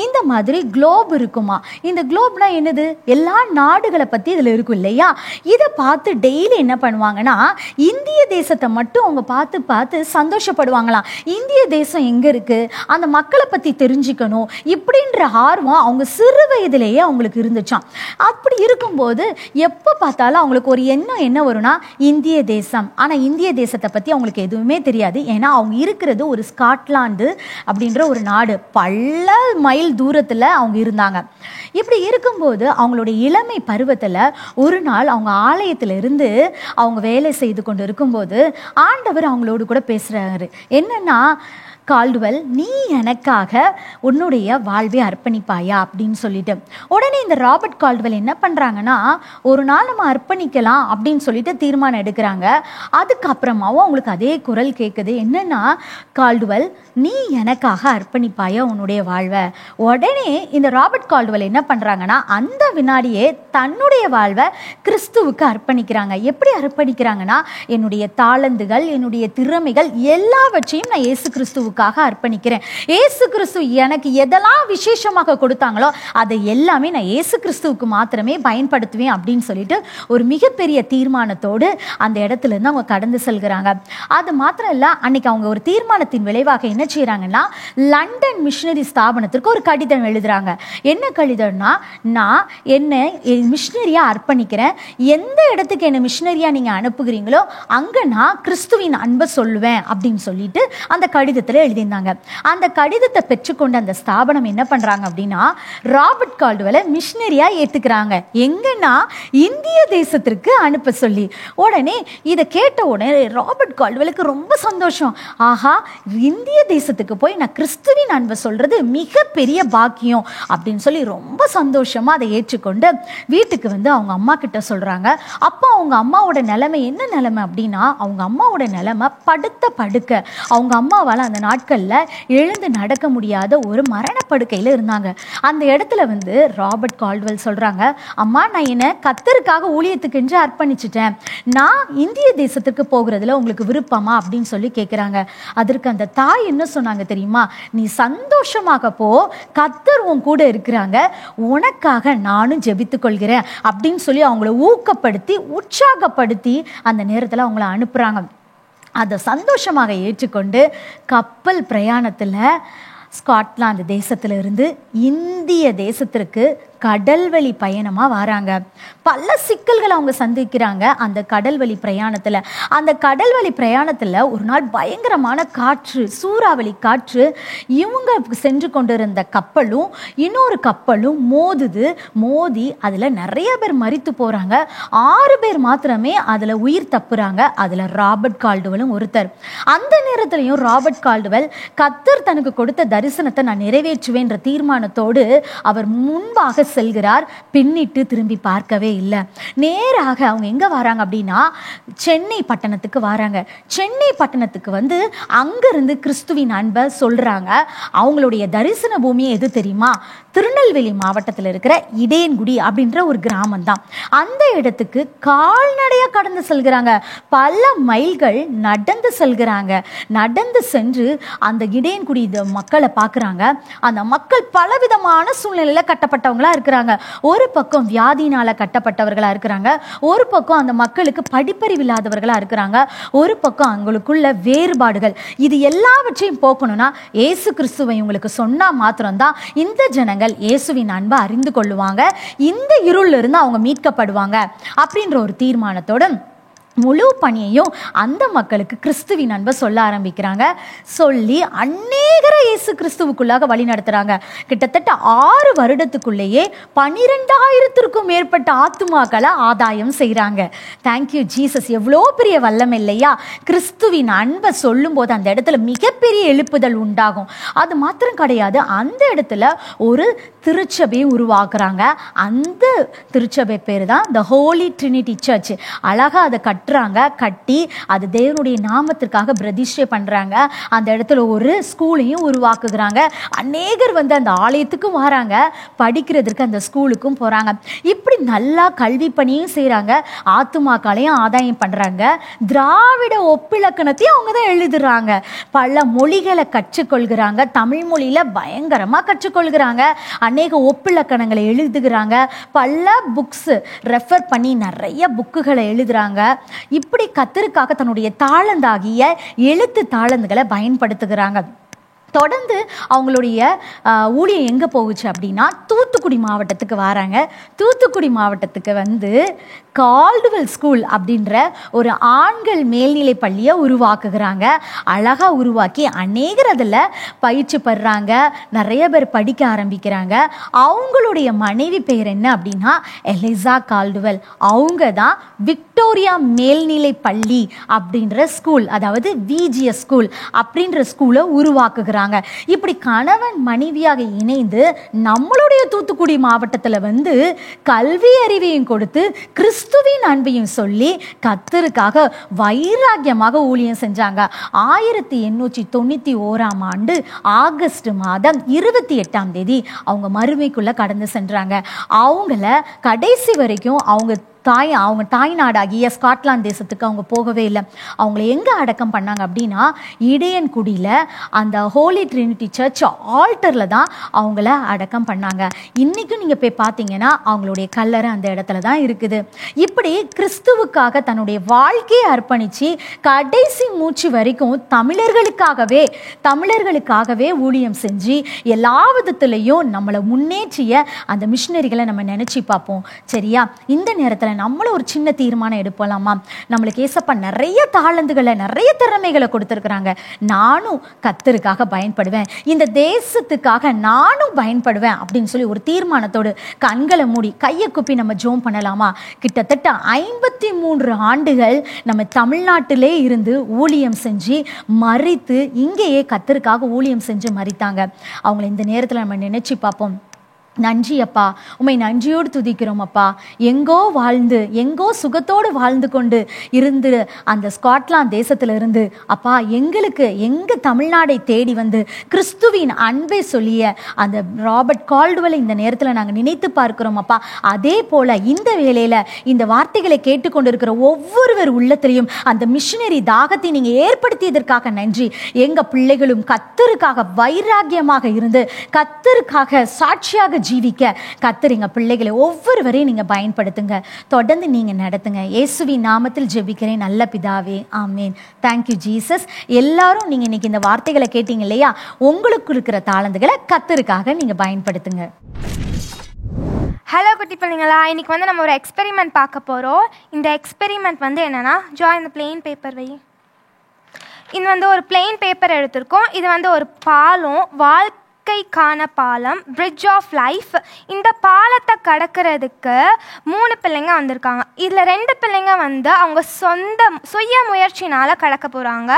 இந்த மாதிரி குளோப் இருக்குமா. இந்த குளோப்னா என்னது? எல்லா நாடுகளை பத்தி இதுல இருக்கும் இல்லையா? இதை பார்த்து டெய்லி என்ன பண்ணுவாங்கன்னா, இந்திய தேசத்தை மட்டும் அவங்க பார்த்து பார்த்து சந்தோஷப்படுவாங்களாம். இந்திய தேசம் எங்க இருக்கு, அந்த மக்களை பத்தி தெரிஞ்சுக்கணும், இப்படின்ற ஆர்வம் அவங்க சிறு வயதிலேயே அவங்களுக்கு இருந்துச்சாம். அப்படி இருக்கும்போது எப்போ பார்த்தாலும் அவங்களுக்கு ஒரு எண்ணம் என்ன வரும்னா, இந்திய தேசம். ஆனால் இந்திய தேசத்தை பற்றி அவங்களுக்கு எதுவுமே தெரியாது. ஏன்னா அவங்க இருக்கிறது ஒரு ஸ்காட்லாந்து அப்படின்ற ஒரு நாடு, பல மைல் தூரத்தில் அவங்க இருந்தாங்க. இப்படி இருக்கும்போது அவங்களுடைய இளமை பருவத்தில் ஒரு நாள் அவங்க ஆலயத்திலிருந்து அவங்க வேலை செய்து கொண்டு இருக்கும்போது ஆண்டவர் அவங்களோடு கூட பேசுகிறாரு. என்னன்னா, கால்டுவெல், நீ எனக்காக உன்னுடைய வாழ்வை அர்ப்பணிப்பாயா அப்படின்னு சொல்லிட்டு. உடனே இந்த ராபர்ட் கால்டுவெல் என்ன பண்ணுறாங்கன்னா, ஒரு நாள் நம்ம அர்ப்பணிக்கலாம் அப்படின்னு சொல்லிட்டு தீர்மானம் எடுக்கிறாங்க. அதுக்கப்புறமாவும் அவங்களுக்கு அதே குரல் கேட்குது. என்னன்னா, கால்டுவெல், நீ எனக்காக அர்ப்பணிப்பாயா உன்னுடைய வாழ்வை. உடனே இந்த ராபர்ட் கால்டுவெல் என்ன பண்ணுறாங்கன்னா, அந்த வினாடியே தன்னுடைய வாழ்வை கிறிஸ்துவுக்கு அர்ப்பணிக்கிறாங்க. எப்படி அர்ப்பணிக்கிறாங்கன்னா, என்னுடைய தாளந்துகள், என்னுடைய திறமைகள் எல்லாவற்றையும் நான் இயேசு கிறிஸ்துவுக்கு அர்ப்பணிக்கிறேன். இயேசு கிறிஸ்து எனக்கு எதெல்லாம் விசேஷமாக கொடுத்தாங்களோ அதை எல்லாமே நான் இயேசு கிறிஸ்துவுக்கு மாத்திரமே பயன்படுத்துவேன் அப்படின்னு சொல்லிட்டு ஒரு மிகப்பெரிய தீர்மானத்தோடு அந்த இடத்துல இருந்து அவங்க கடந்து செல்கிறாங்க. அது மாத்திரம் இல்ல, அன்னைக்கு அவங்க ஒரு தீர்மானத்தின் விளைவாக என்ன செய்யறாங்கன்னா, லண்டன் மிஷனரி ஸ்தாபனத்திற்கு ஒரு கடிதம் எழுதுறாங்க. என்ன கடிதம்னா, நான் என்ன மிஷனரியா அர்ப்பணிக்கிறேன், எந்த இடத்துக்கு என்ன மிஷனரியா நீங்க அனுப்புகிறீங்களோ அங்க நான் கிறிஸ்துவின் அன்பை சொல்லுவேன் அப்படின்னு சொல்லிட்டு அந்த கடிதத்தில் எழுதியிருந்தாங்க. அந்த கடிதத்தை பெற்றுக்கொண்ட அந்த ஸ்தாபனம் என்ன பண்றாங்க அப்படின்னா, ராபர்ட் கால்டுவெலை மிஷனரியா ஏத்துக்கிறாங்க. எங்கன்னா, இந்திய தேசத்திற்கு அனுப்ப சொல்லி. உடனே இதை கேட்ட உடனே ராபர்ட் கால்டுவெலுக்கு ரொம்ப சந்தோஷம். ஆஹா, இந்திய தேசத்துக்கு போய் நான் கிறிஸ்துவின் அன்பை சொல்றது மிகப்பெரிய பாக்கியம் அப்படின்னு சொல்லி ரொம்ப சந்தோஷமா அதை ஏற்றுக்கொண்டு வீட்டுக்கு அவங்க அம்மா கிட்ட சொல்றாங்க. அப்போ அவங்க அம்மாவோட நிலைமை என்ன நிலைமை அப்படின்னா, அவங்க அம்மாவோட நிலைமை படுத்த படுக்க. அவங்க அம்மாவால் அந்த நாட்களில் எழுந்து நடக்க முடியாத ஒரு மரணப்படுக்கையில் இருந்தாங்க. அந்த இடத்துல வந்து ராபர்ட் கால்டுவெல் சொல்கிறாங்க, அம்மா நான் என்னை கர்த்தருக்காக ஊழியத்துக்கென்று அர்ப்பணிச்சிட்டேன், நான் இந்திய தேசத்துக்கு போகிறதுல உங்களுக்கு விருப்பமா அப்படின்னு சொல்லி கேட்குறாங்க. அதற்கு அந்த தாய் என்ன சொன்னாங்க தெரியுமா? நீ சந்தோஷமாக போ, கர்த்தர் உன் கூட இருக்கிறாங்க, உனக்காக நானும் ஜெபித்துக் கொள்கிறேன் அப்படின்னு சொல்லி அவங்கள ஊக்கப்படுத்தி உற்சாகப்படுத்தி அந்த நேரத்தில் அவங்கள அனுப்புகிறாங்க. அதை சந்தோஷமாக ஏற்றுக்கொண்டு கப்பல் பிரயாணத்தில் ஸ்காட்லாந்து தேசத்திலிருந்து இந்திய தேசத்திற்கு கடல்வழி பயணமாக வராங்க. பல சிக்கல்களை அவங்க சந்திக்கிறாங்க அந்த கடல்வழி பிரயாணத்தில். அந்த கடல்வழி பிரயாணத்தில் ஒரு நாள் பயங்கரமான காற்று, சூறாவளி காற்று, இவங்க சென்று கொண்டிருந்த கப்பலும் இன்னொரு கப்பலும் மோதி அதில் நிறைய பேர் மரித்து போகிறாங்க. 6 பேர் மாத்திரமே அதில் உயிர் தப்புறாங்க. அதில் ராபர்ட் கால்டுவெலும் ஒருத்தர். அந்த நேரத்திலையும் ராபர்ட் கால்டுவெல் கர்த்தர் தனக்கு கொடுத்த தரிசனத்தை நான் நிறைவேற்றுவேன்ற தீர்மானத்தோடு அவர் முன்பாக செல்கிறார். பின்னிட்டு திரும்பி பார்க்கவே இல்லை. நேராக அவங்க எங்க வராங்க அப்படின்னா சென்னை பட்டணத்துக்கு வராங்க. சென்னை பட்டணத்துக்கு வந்து அங்கிருந்து கிறிஸ்துவின் அன்பை சொல்றாங்க. அவங்களுடைய தரிசன பூமியை எது தெரியுமா? திருநெல்வேலி மாவட்டத்தில் இருக்கிற இடையன்குடி அப்படின்ற ஒரு கிராமம் தான். அந்த இடத்துக்கு கால்நடையா கடந்து செல்கிறாங்க. பல மைல்கள் நடந்து செல்கிறாங்க. நடந்து சென்று அந்த இடையன்குடி மக்களை பார்க்குறாங்க. அந்த மக்கள் பலவிதமான சூழ்நிலையில கட்டப்பட்டவங்களா இருக்கிறாங்க. ஒரு பக்கம் வியாதினால கட்டப்பட்டவர்களா இருக்கிறாங்க, ஒரு பக்கம் அந்த மக்களுக்கு படிப்பறிவு இல்லாதவர்களா இருக்கிறாங்க, ஒரு பக்கம் அவங்களுக்குள்ள வேறுபாடுகள். இது எல்லாவற்றையும் போக்கணும்னா இயேசு கிறிஸ்துவை உங்களுக்கு சொன்னா மாத்திரம்தான் இந்த ஜனங்கள் இயேசுவின் அன்பை அறிந்து கொள்ளுவாங்க, இந்த இருள்ல இருந்து அவங்க மீட்கப்படுவாங்க அப்படின்ற ஒரு தீர்மானத்தோட முழு பணியையும் அந்த மக்களுக்கு கிறிஸ்துவின் அன்பை சொல்ல ஆரம்பிக்கிறாங்க. சொல்லி அநேகரை இயேசு கிறிஸ்துவுக்குள்ளாக வழி நடத்துறாங்க. கிட்டத்தட்ட 6 வருடத்துக்குள்ளேயே 12,000க்கும் மேற்பட்ட ஆத்துமாக்களை ஆதாயம் செய்கிறாங்க. Thank you Jesus. எவ்வளோ பெரிய வல்லம் இல்லையா? கிறிஸ்துவின் அன்பை சொல்லும் போது அந்த இடத்துல மிகப்பெரிய எழுப்புதல் உண்டாகும். அது மாத்திரம் கிடையாது, அந்த இடத்துல ஒரு திருச்சபையை உருவாக்குறாங்க. அந்த திருச்சபை பேர் தான் த ஹோலி ட்ரினிட்டி சர்ச். அழகா அதை கட்டி அது தேவனுடைய நாமத்திற்காக பிரதிஷ்டை பண்றாங்க. அந்த இடத்துல ஒரு ஸ்கூலையும் உருவாக்குகிறாங்க. அநேகர் வந்து அந்த ஆலயத்துக்கும் வராங்க, படிக்கிறதுக்கு அந்த ஸ்கூலுக்கும் போறாங்க. இப்படி நல்லா கல்வி பணியும் செய்யறாங்க, ஆத்துமாக்களையும் ஆதாயம் பண்றாங்க. திராவிட ஒப்பிலக்கணத்தையும் அவங்க தான் எழுதுறாங்க. பல மொழிகளை கற்றுக்கொள்கிறாங்க. தமிழ் மொழியில பயங்கரமா கற்றுக்கொள்கிறாங்க. அநேக ஒப்பிலக்கணங்களை எழுதுகிறாங்க. பல புக்ஸ் ரெஃபர் பண்ணி நிறைய புக்குகளை எழுதுறாங்க. இப்படி கர்த்தருக்காக தன்னுடைய தாளந்தாகிய எழுத்து தாளந்துகளை பயன்படுத்துகிறாங்க. தொடர்ந்து அவங்களுடைய ஊழியம் எங்கே போகுச்சு அப்படின்னா தூத்துக்குடி மாவட்டத்துக்கு வராங்க. தூத்துக்குடி மாவட்டத்துக்கு வந்து கால்டுவெல் ஸ்கூல் அப்படின்ற ஒரு ஆண்கள் மேல்நிலை பள்ளியை உருவாக்குகிறாங்க. அழகாக உருவாக்கி அநேகர் அதில் பயிற்சி பெறுறாங்க. நிறைய பேர் படிக்க ஆரம்பிக்கிறாங்க. அவங்களுடைய மனைவி பெயர் என்ன அப்படின்னா எலிசா கால்டுவெல். அவங்க தான் விக்டோரியா மேல்நிலை பள்ளி அப்படின்ற ஸ்கூல், அதாவது விஜிஎஸ் ஸ்கூல் அப்படின்ற ஸ்கூலை உருவாக்குகிறாங்க. இப்படி கணவன் மனைவியாக இணைந்து நம்மளுடைய தூத்துக்குடி மாவட்டத்தில் வந்து கல்வி அறிவையும் கொடுத்து கிறிஸ்துவின் அன்பையும் சொல்லி கர்த்தருக்காக வைராக்கியமாக ஊழியம் செஞ்சாங்க. 1891ஆம் ஆண்டு ஆகஸ்ட் மாதம் 28ஆம் தேதி அவங்க மறுமைக்குள்ள கடந்து சென்றாங்க. அவங்கள கடைசி வரைக்கும் அவங்க தாய்நாடாகிய ஸ்காட்லாந்து தேசத்துக்கு அவங்க போகவே இல்லை. அவங்கள எங்கே அடக்கம் பண்ணாங்க அப்படின்னா இடையன்குடியில் அந்த ஹோலி ட்ரினிட்டி சர்ச் ஆல்டரில் தான் அவங்கள அடக்கம் பண்ணாங்க. இன்றைக்கும் நீங்கள் போய் பார்த்தீங்கன்னா அவங்களுடைய கல்லறை அந்த இடத்துல தான் இருக்குது. இப்படி கிறிஸ்துவுக்காக தன்னுடைய வாழ்க்கையை அர்ப்பணித்து கடைசி மூச்சு வரைக்கும் தமிழர்களுக்காகவே ஊழியம் செஞ்சு எல்லா விதத்துலையும் நம்மளை முன்னேற்றிய அந்த மிஷினரிகளை நம்ம நினச்சி பார்ப்போம். சரியா? இந்த நேரத்தில் நம்மளும் ஒரு சின்ன தீர்மானம் எடுப்பலாமா? நம்மளுக்கு ஏசப்பா நிறைய தாளந்துகளை நிறைய திறமைகளை கொடுத்துருக்குறாங்க. நானும் கர்த்தருக்காக பயன்படுவேன், இந்த தேசத்துக்காக நானும் பயன்படுவேன் அப்படின்னு சொல்லி ஒரு தீர்மானத்தோடு கண்களை மூடி கையை குப்பி நம்ம ஜோம் பண்ணலாமா? கிட்டத்தட்ட 53 ஆண்டுகள் நம்ம தமிழ்நாட்டிலே இருந்து ஊழியம் செஞ்சு மரித்து இங்கேயே கர்த்தருக்காக ஊழியம் செஞ்சு மரித்தாங்க. அவங்கள இந்த நேரத்தில் நம்ம நினைச்சு பார்ப்போம். நன்றி அப்பா, உம்மை நன்றியோடு துதிக்கிறோம் அப்பா. எங்கோ வாழ்ந்து எங்கோ சுகத்தோடு வாழ்ந்து கொண்டு இருந்து அந்த ஸ்காட்லாந்து தேசத்துல இருந்து அப்பா எங்களுக்கு எங்கள் தமிழ்நாடை தேடி வந்து கிறிஸ்துவின் அன்பை சொல்லிய அந்த ராபர்ட் கால்டுவெலை இந்த நேரத்தில் நாங்கள் நினைத்து பார்க்கிறோம் அப்பா. அதே போல் இந்த வேளையில் இந்த வார்த்தைகளை கேட்டுக்கொண்டிருக்கிற ஒவ்வொருவர் உள்ளத்திலையும் அந்த மிஷினரி தாகத்தை நீங்கள் ஏற்படுத்தியதற்காக நன்றி. எங்கள் பிள்ளைகளும் கர்த்தருக்காக வைராக்கியமாக இருந்து கர்த்தருக்காக சாட்சியாக ஜீவிக்க கர்த்தர் எங்க பிள்ளைகளை ஒவ்வொருவரையும் நீங்க பயன்படுத்துங்க. தொடர்ந்து நீங்க நடத்துங்க. இயேசுவின் நாமத்தில் ஜெபிக்கிறேன் நல்ல பிதாவே, ஆமேன். Thank you Jesus. எல்லாரும் நீங்க இன்னைக்கு இந்த வார்த்தைகளை கேட்டீங்க இல்லையா? உங்களுக்கு இருக்கிற தாளந்துகளை கர்த்தருக்காக நீங்க பயன்படுத்துங்க. ஹலோ குட்டி பிள்ளைங்களா, இன்னைக்கு வந்து நம்ம ஒரு எக்ஸ்பெரிமெண்ட் பார்க்க போகிறோம். இந்த எக்ஸ்பெரிமெண்ட் வந்து என்னென்னா, இந்த பிளெயின் பேப்பர் வை. இது வந்து ஒரு பிளெயின் பேப்பர் எடுத்திருக்கோம். இது வந்து ஒரு பாலம், வாழ்க்கைக்கான பாலம், பிரிட்ஜ் ஆஃப் லைஃப். இந்த பாலத்தை கடக்கிறதுக்கு 3 பிள்ளைங்க வந்திருக்காங்க. இதில் 2 பிள்ளைங்க வந்து அவங்க சுய முயற்சினால் கடக்க போகிறாங்க.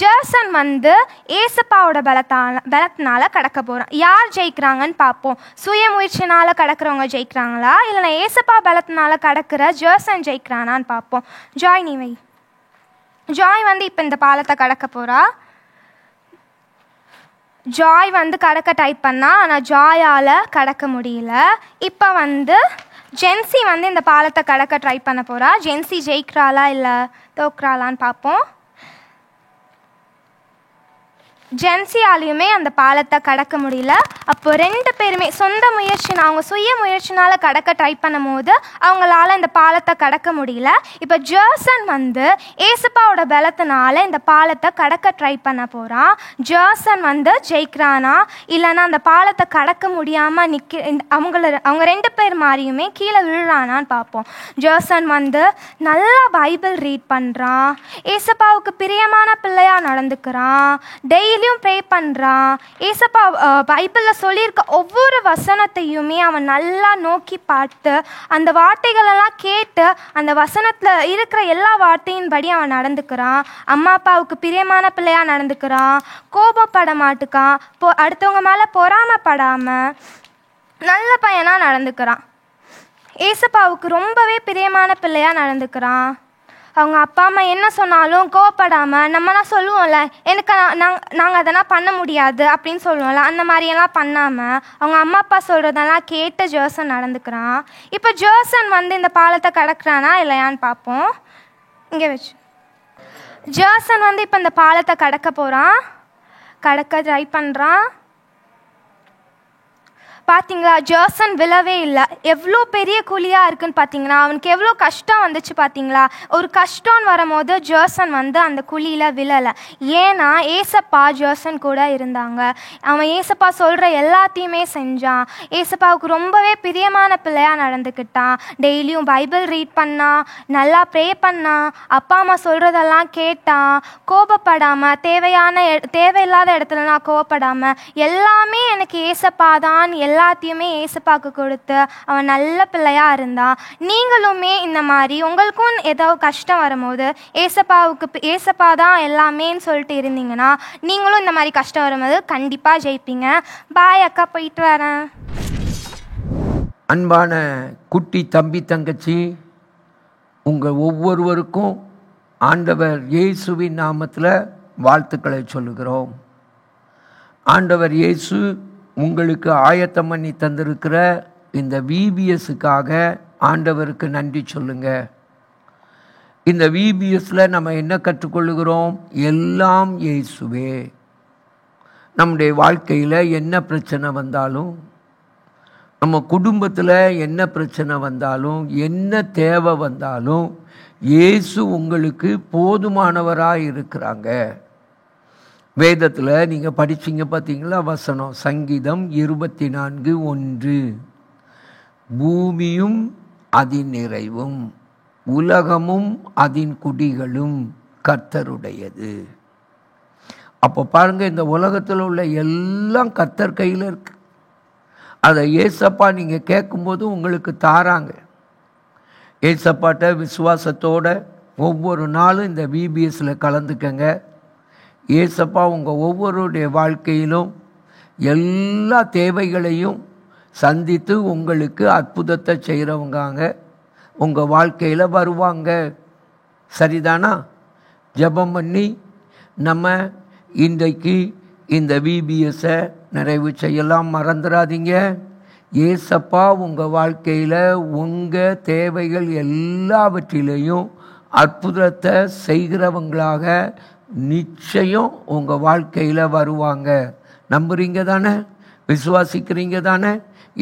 ஜேசன் வந்து ஏசப்பாவோட பலத்தினால கடக்க போகிறான். யார் ஜெயிக்கிறாங்கன்னு பார்ப்போம். சுய முயற்சினால் கடக்கிறவங்க ஜெயிக்கிறாங்களா, இல்லைனா ஏசப்பா பலத்தினால கடக்கிற ஜேசன் ஜெயிக்கிறானான்னு பார்ப்போம். ஜாய் நீ வை. ஜாய் வந்து இப்போ இந்த பாலத்தை கடக்க போகிறா. ஜாய் வந்து கடக்க டைப் பண்ணா, ஆனால் ஜாயால் கடக்க முடியல. இப்போ வந்து ஜென்சி வந்து இந்த பாலத்தை கடக்க ட்ரை பண்ண போகிறா. ஜென்சி ஜெயிக்கிறாளா இல்லை தோக்குறாளான்னு பார்ப்போம். ஜென்சியாலையுமே அந்த பாலத்தை கடக்க முடியல. அப்போ 2 பேருமே அவங்க சுய முயற்சினால் கடக்க ட்ரை பண்ணும் போது அவங்களால இந்த பாலத்தை கடக்க முடியல. இப்போ ஜேசன் வந்து ஏசப்பாவோட பலத்தினால இந்த பாலத்தை கடக்க ட்ரை பண்ண போகிறான். ஜேசன் வந்து ஜெயிக்கிறானா இல்லைன்னா அந்த பாலத்தை கடக்க முடியாமல் அவங்க 2 பேர் மாதிரியுமே கீழே விழுறானான்னு பார்ப்போம். ஜேசன் வந்து நல்லா பைபிள் ரீட் பண்ணுறான், ஏசப்பாவுக்கு பிரியமான பிள்ளையாக நடந்துக்கிறான், டெய்லியும் ப்ரே பண்ணுறான். ஏசப்பா பைபிளில் சொல்லியிருக்க ஒவ்வொரு வசனத்தையுமே அவன் நல்லா நோக்கி பார்த்து அந்த வார்த்தைகளெல்லாம் கேட்டு அந்த வசனத்தில் இருக்கிற எல்லா வார்த்தையின்படி அவன் நடந்துக்கிறான். அம்மா அப்பாவுக்கு பிரியமான பிள்ளையாக நடந்துக்கிறான், கோபப்பட மாட்டுக்கான், அடுத்தவங்க மேலே பொறாமப்படாமல் நல்ல பையனாக நடந்துக்கிறான். ஏசப்பாவுக்கு ரொம்பவே பிரியமான பிள்ளையாக நடந்துக்கிறான். அவங்க அப்பா அம்மா என்ன சொன்னாலும் கோவப்படாமல், நம்மலாம் சொல்லுவோம்ல எனக்கு நாங்கள் அதெல்லாம் பண்ண முடியாது அப்படின்னு சொல்லுவோம்ல, அந்த மாதிரியெல்லாம் பண்ணாமல் அவங்க அம்மா அப்பா சொல்கிறதெல்லாம் கேட்டு ஜேசன் நடந்துக்கிறான். இப்போ ஜேசன் வந்து இந்த பாலத்தை கடக்கிறானா இல்லையான்னு பார்ப்போம். இங்கே வச்சு ஜேசன் வந்து இப்போ இந்த பாலத்தை கடக்க போகிறான். கடக்க ட்ரை பண்ணுறான். பார்த்தீங்களா, ஜேசன் விழவே இல்லை. எவ்வளோ பெரிய குழியாக இருக்குன்னு பார்த்தீங்களா, அவனுக்கு எவ்வளோ கஷ்டம் வந்துச்சு பார்த்தீங்களா. ஒரு கஷ்டம்னு வரும்போது ஜேசன் வந்து அந்த குழியில் விழலை. ஏன்னா ஏசப்பா ஜேசன் கூட இருந்தாங்க. அவன் ஏசப்பா சொல்கிற எல்லாத்தையுமே செஞ்சான். ஏசப்பாவுக்கு ரொம்பவே பிரியமான பிள்ளையாக நடந்துக்கிட்டான். டெய்லியும் பைபிள் ரீட் பண்ணான், நல்லா ப்ரே பண்ணான், அப்பா அம்மா சொல்கிறதெல்லாம் கேட்டான், கோபப்படாமல் தேவையில்லாத இடத்துலலாம் கோபப்படாமல் எல்லாமே எனக்கு ஏசப்பா தான் எல்லாத்தையுமே ஏசப்பாவுக்கு கொடுத்து அவன் நல்ல பிள்ளையாக இருந்தான். நீங்களுமே இந்த மாதிரி உங்களுக்கும் ஏதோ கஷ்டம் வரும்போது ஏசப்பா தான் எல்லாமேன்னு சொல்லிட்டு இருந்தீங்கன்னா நீங்களும் இந்த மாதிரி கஷ்டம் வரும்போது கண்டிப்பாக ஜெயிப்பீங்க. பாய் அக்கா, போயிட்டு வரேன். அன்பான குட்டி தம்பி தங்கச்சி, உங்கள் ஒவ்வொருவருக்கும் ஆண்டவர் இயேசுவின் நாமத்தில் வாழ்த்துக்களை சொல்லுகிறோம். ஆண்டவர் இயேசு உங்களுக்கு ஆயத்தம் பண்ணி தந்திருக்கிற இந்த விபிஎஸ்ஸுக்காக ஆண்டவருக்கு நன்றி சொல்லுங்க. இந்த விபிஎஸ்ல நம்ம என்ன கற்றுக்கொள்ளுகிறோம்? எல்லாம் இயேசுவே. நம்முடைய வாழ்க்கையில் என்ன பிரச்சனை வந்தாலும், நம்ம குடும்பத்தில் என்ன பிரச்சனை வந்தாலும், என்ன தேவை வந்தாலும் இயேசு உங்களுக்கு போதுமானவராக இருக்கிறாங்க. வேதத்தில் நீங்கள் படிச்சிங்க பார்த்தீங்களா வசனம், சங்கீதம் 24:1, பூமியும் அதின் நிறைவும் உலகமும் அதின் குடிகளும் கர்த்தருடையது. அப்போ பாருங்க, இந்த உலகத்தில் உள்ள எல்லாம் கர்த்தர் கையில் இருக்கு. அதை ஏசப்பா நீங்கள் கேட்கும்போது உங்களுக்கு தாராங்க. ஏசப்பாட்ட விசுவாசத்தோட ஒவ்வொரு நாளும் இந்த விபிஎஸ்ல கலந்துக்கங்க. ஏசப்பா உங்கள் ஒவ்வொருடைய வாழ்க்கையிலும் எல்லா தேவைகளையும் சந்தித்து உங்களுக்கு அற்புதத்தை செய்கிறவங்க உங்கள் வாழ்க்கையில் வருவாங்க. சரிதானா? ஜெபம் பண்ணி நம்ம இன்றைக்கு இந்த விபிஎஸ்ஸை நிறைவு செய்யலாம். மறந்துடாதீங்க. ஏசப்பா உங்கள் வாழ்க்கையில் உங்கள் தேவைகள் எல்லாவற்றிலையும் அற்புதத்தை செய்கிறவங்களாக நிச்சயம் உங்கள் வாழ்க்கையில் வருவாங்க. நம்புறீங்க தானே? விசுவாசிக்கிறீங்க தானே?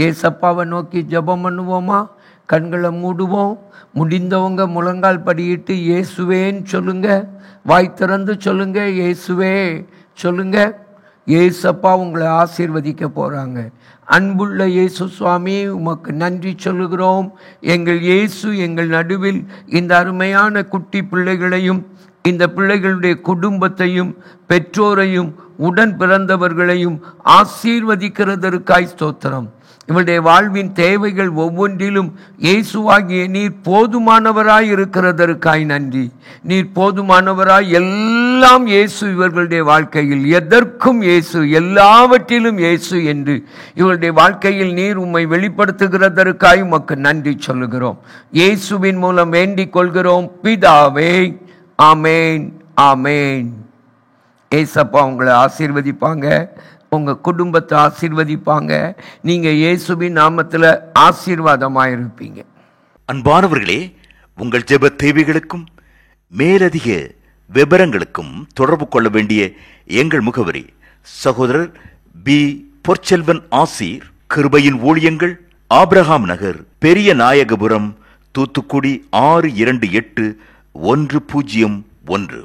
ஏசப்பாவை நோக்கி ஜெபம் பண்ணுவோமா? கண்களை மூடுவோம். முடிந்தவங்க முழங்கால் படியிட்டு இயேசுவேன்னு சொல்லுங்க. வாய் திறந்து சொல்லுங்க, இயேசுவே சொல்லுங்க. ஏசப்பா உங்களை ஆசீர்வதிக்க போகிறாங்க. அன்புள்ள இயேசு சுவாமி, உமக்கு நன்றி சொல்லுகிறோம். எங்கள் இயேசு எங்கள் நடுவில் இந்த அருமையான குட்டி பிள்ளைகளையும் இந்த பிள்ளைகளுடைய குடும்பத்தையும் பெற்றோரையும் உடன் பிறந்தவர்களையும் ஆசீர்வதிக்கிறதற்காய் ஸ்தோத்திரம். இவருடைய வாழ்வின் தேவைகள் ஒவ்வொன்றிலும் இயேசுவாகிய நீர் போதுமானவராய் இருக்கிறதற்காய் நன்றி. நீர் போதுமானவராய், எல்லாம் இயேசு இவர்களுடைய வாழ்க்கையில், எதற்கும் இயேசு, எல்லாவற்றிலும் இயேசு என்று இவருடைய வாழ்க்கையில் நீர் உம்மை வெளிப்படுத்துகிறதற்காய் உமக்கு நன்றி சொல்லுகிறோம். இயேசுவின் மூலம் வேண்டிக் கொள்கிறோம் பிதாவே. ஆமேன், ஆமேன். ஏசப்பா உங்களை ஆசீர்வதிப்பாங்க, உங்கள் குடும்பத்தை ஆசீர்வதிப்பாங்க. நீங்கள் இயேசுவின் நாமத்தில் ஆசீர்வாதமாக இருப்பீங்க. அன்பானவர்களே, உங்கள் ஜெப தேவைகளுக்கும் மேலதிக விவரங்களுக்கும் தொடர்பு கொள்ள வேண்டிய எங்கள் முகவரி: சகோதரர் பி. பொற்செல்வன் ஆசீர், கிருபையின் ஊழியங்கள், ஆபிரகாம் நகர், பெரிய நாயகபுரம், தூத்துக்குடி 628101.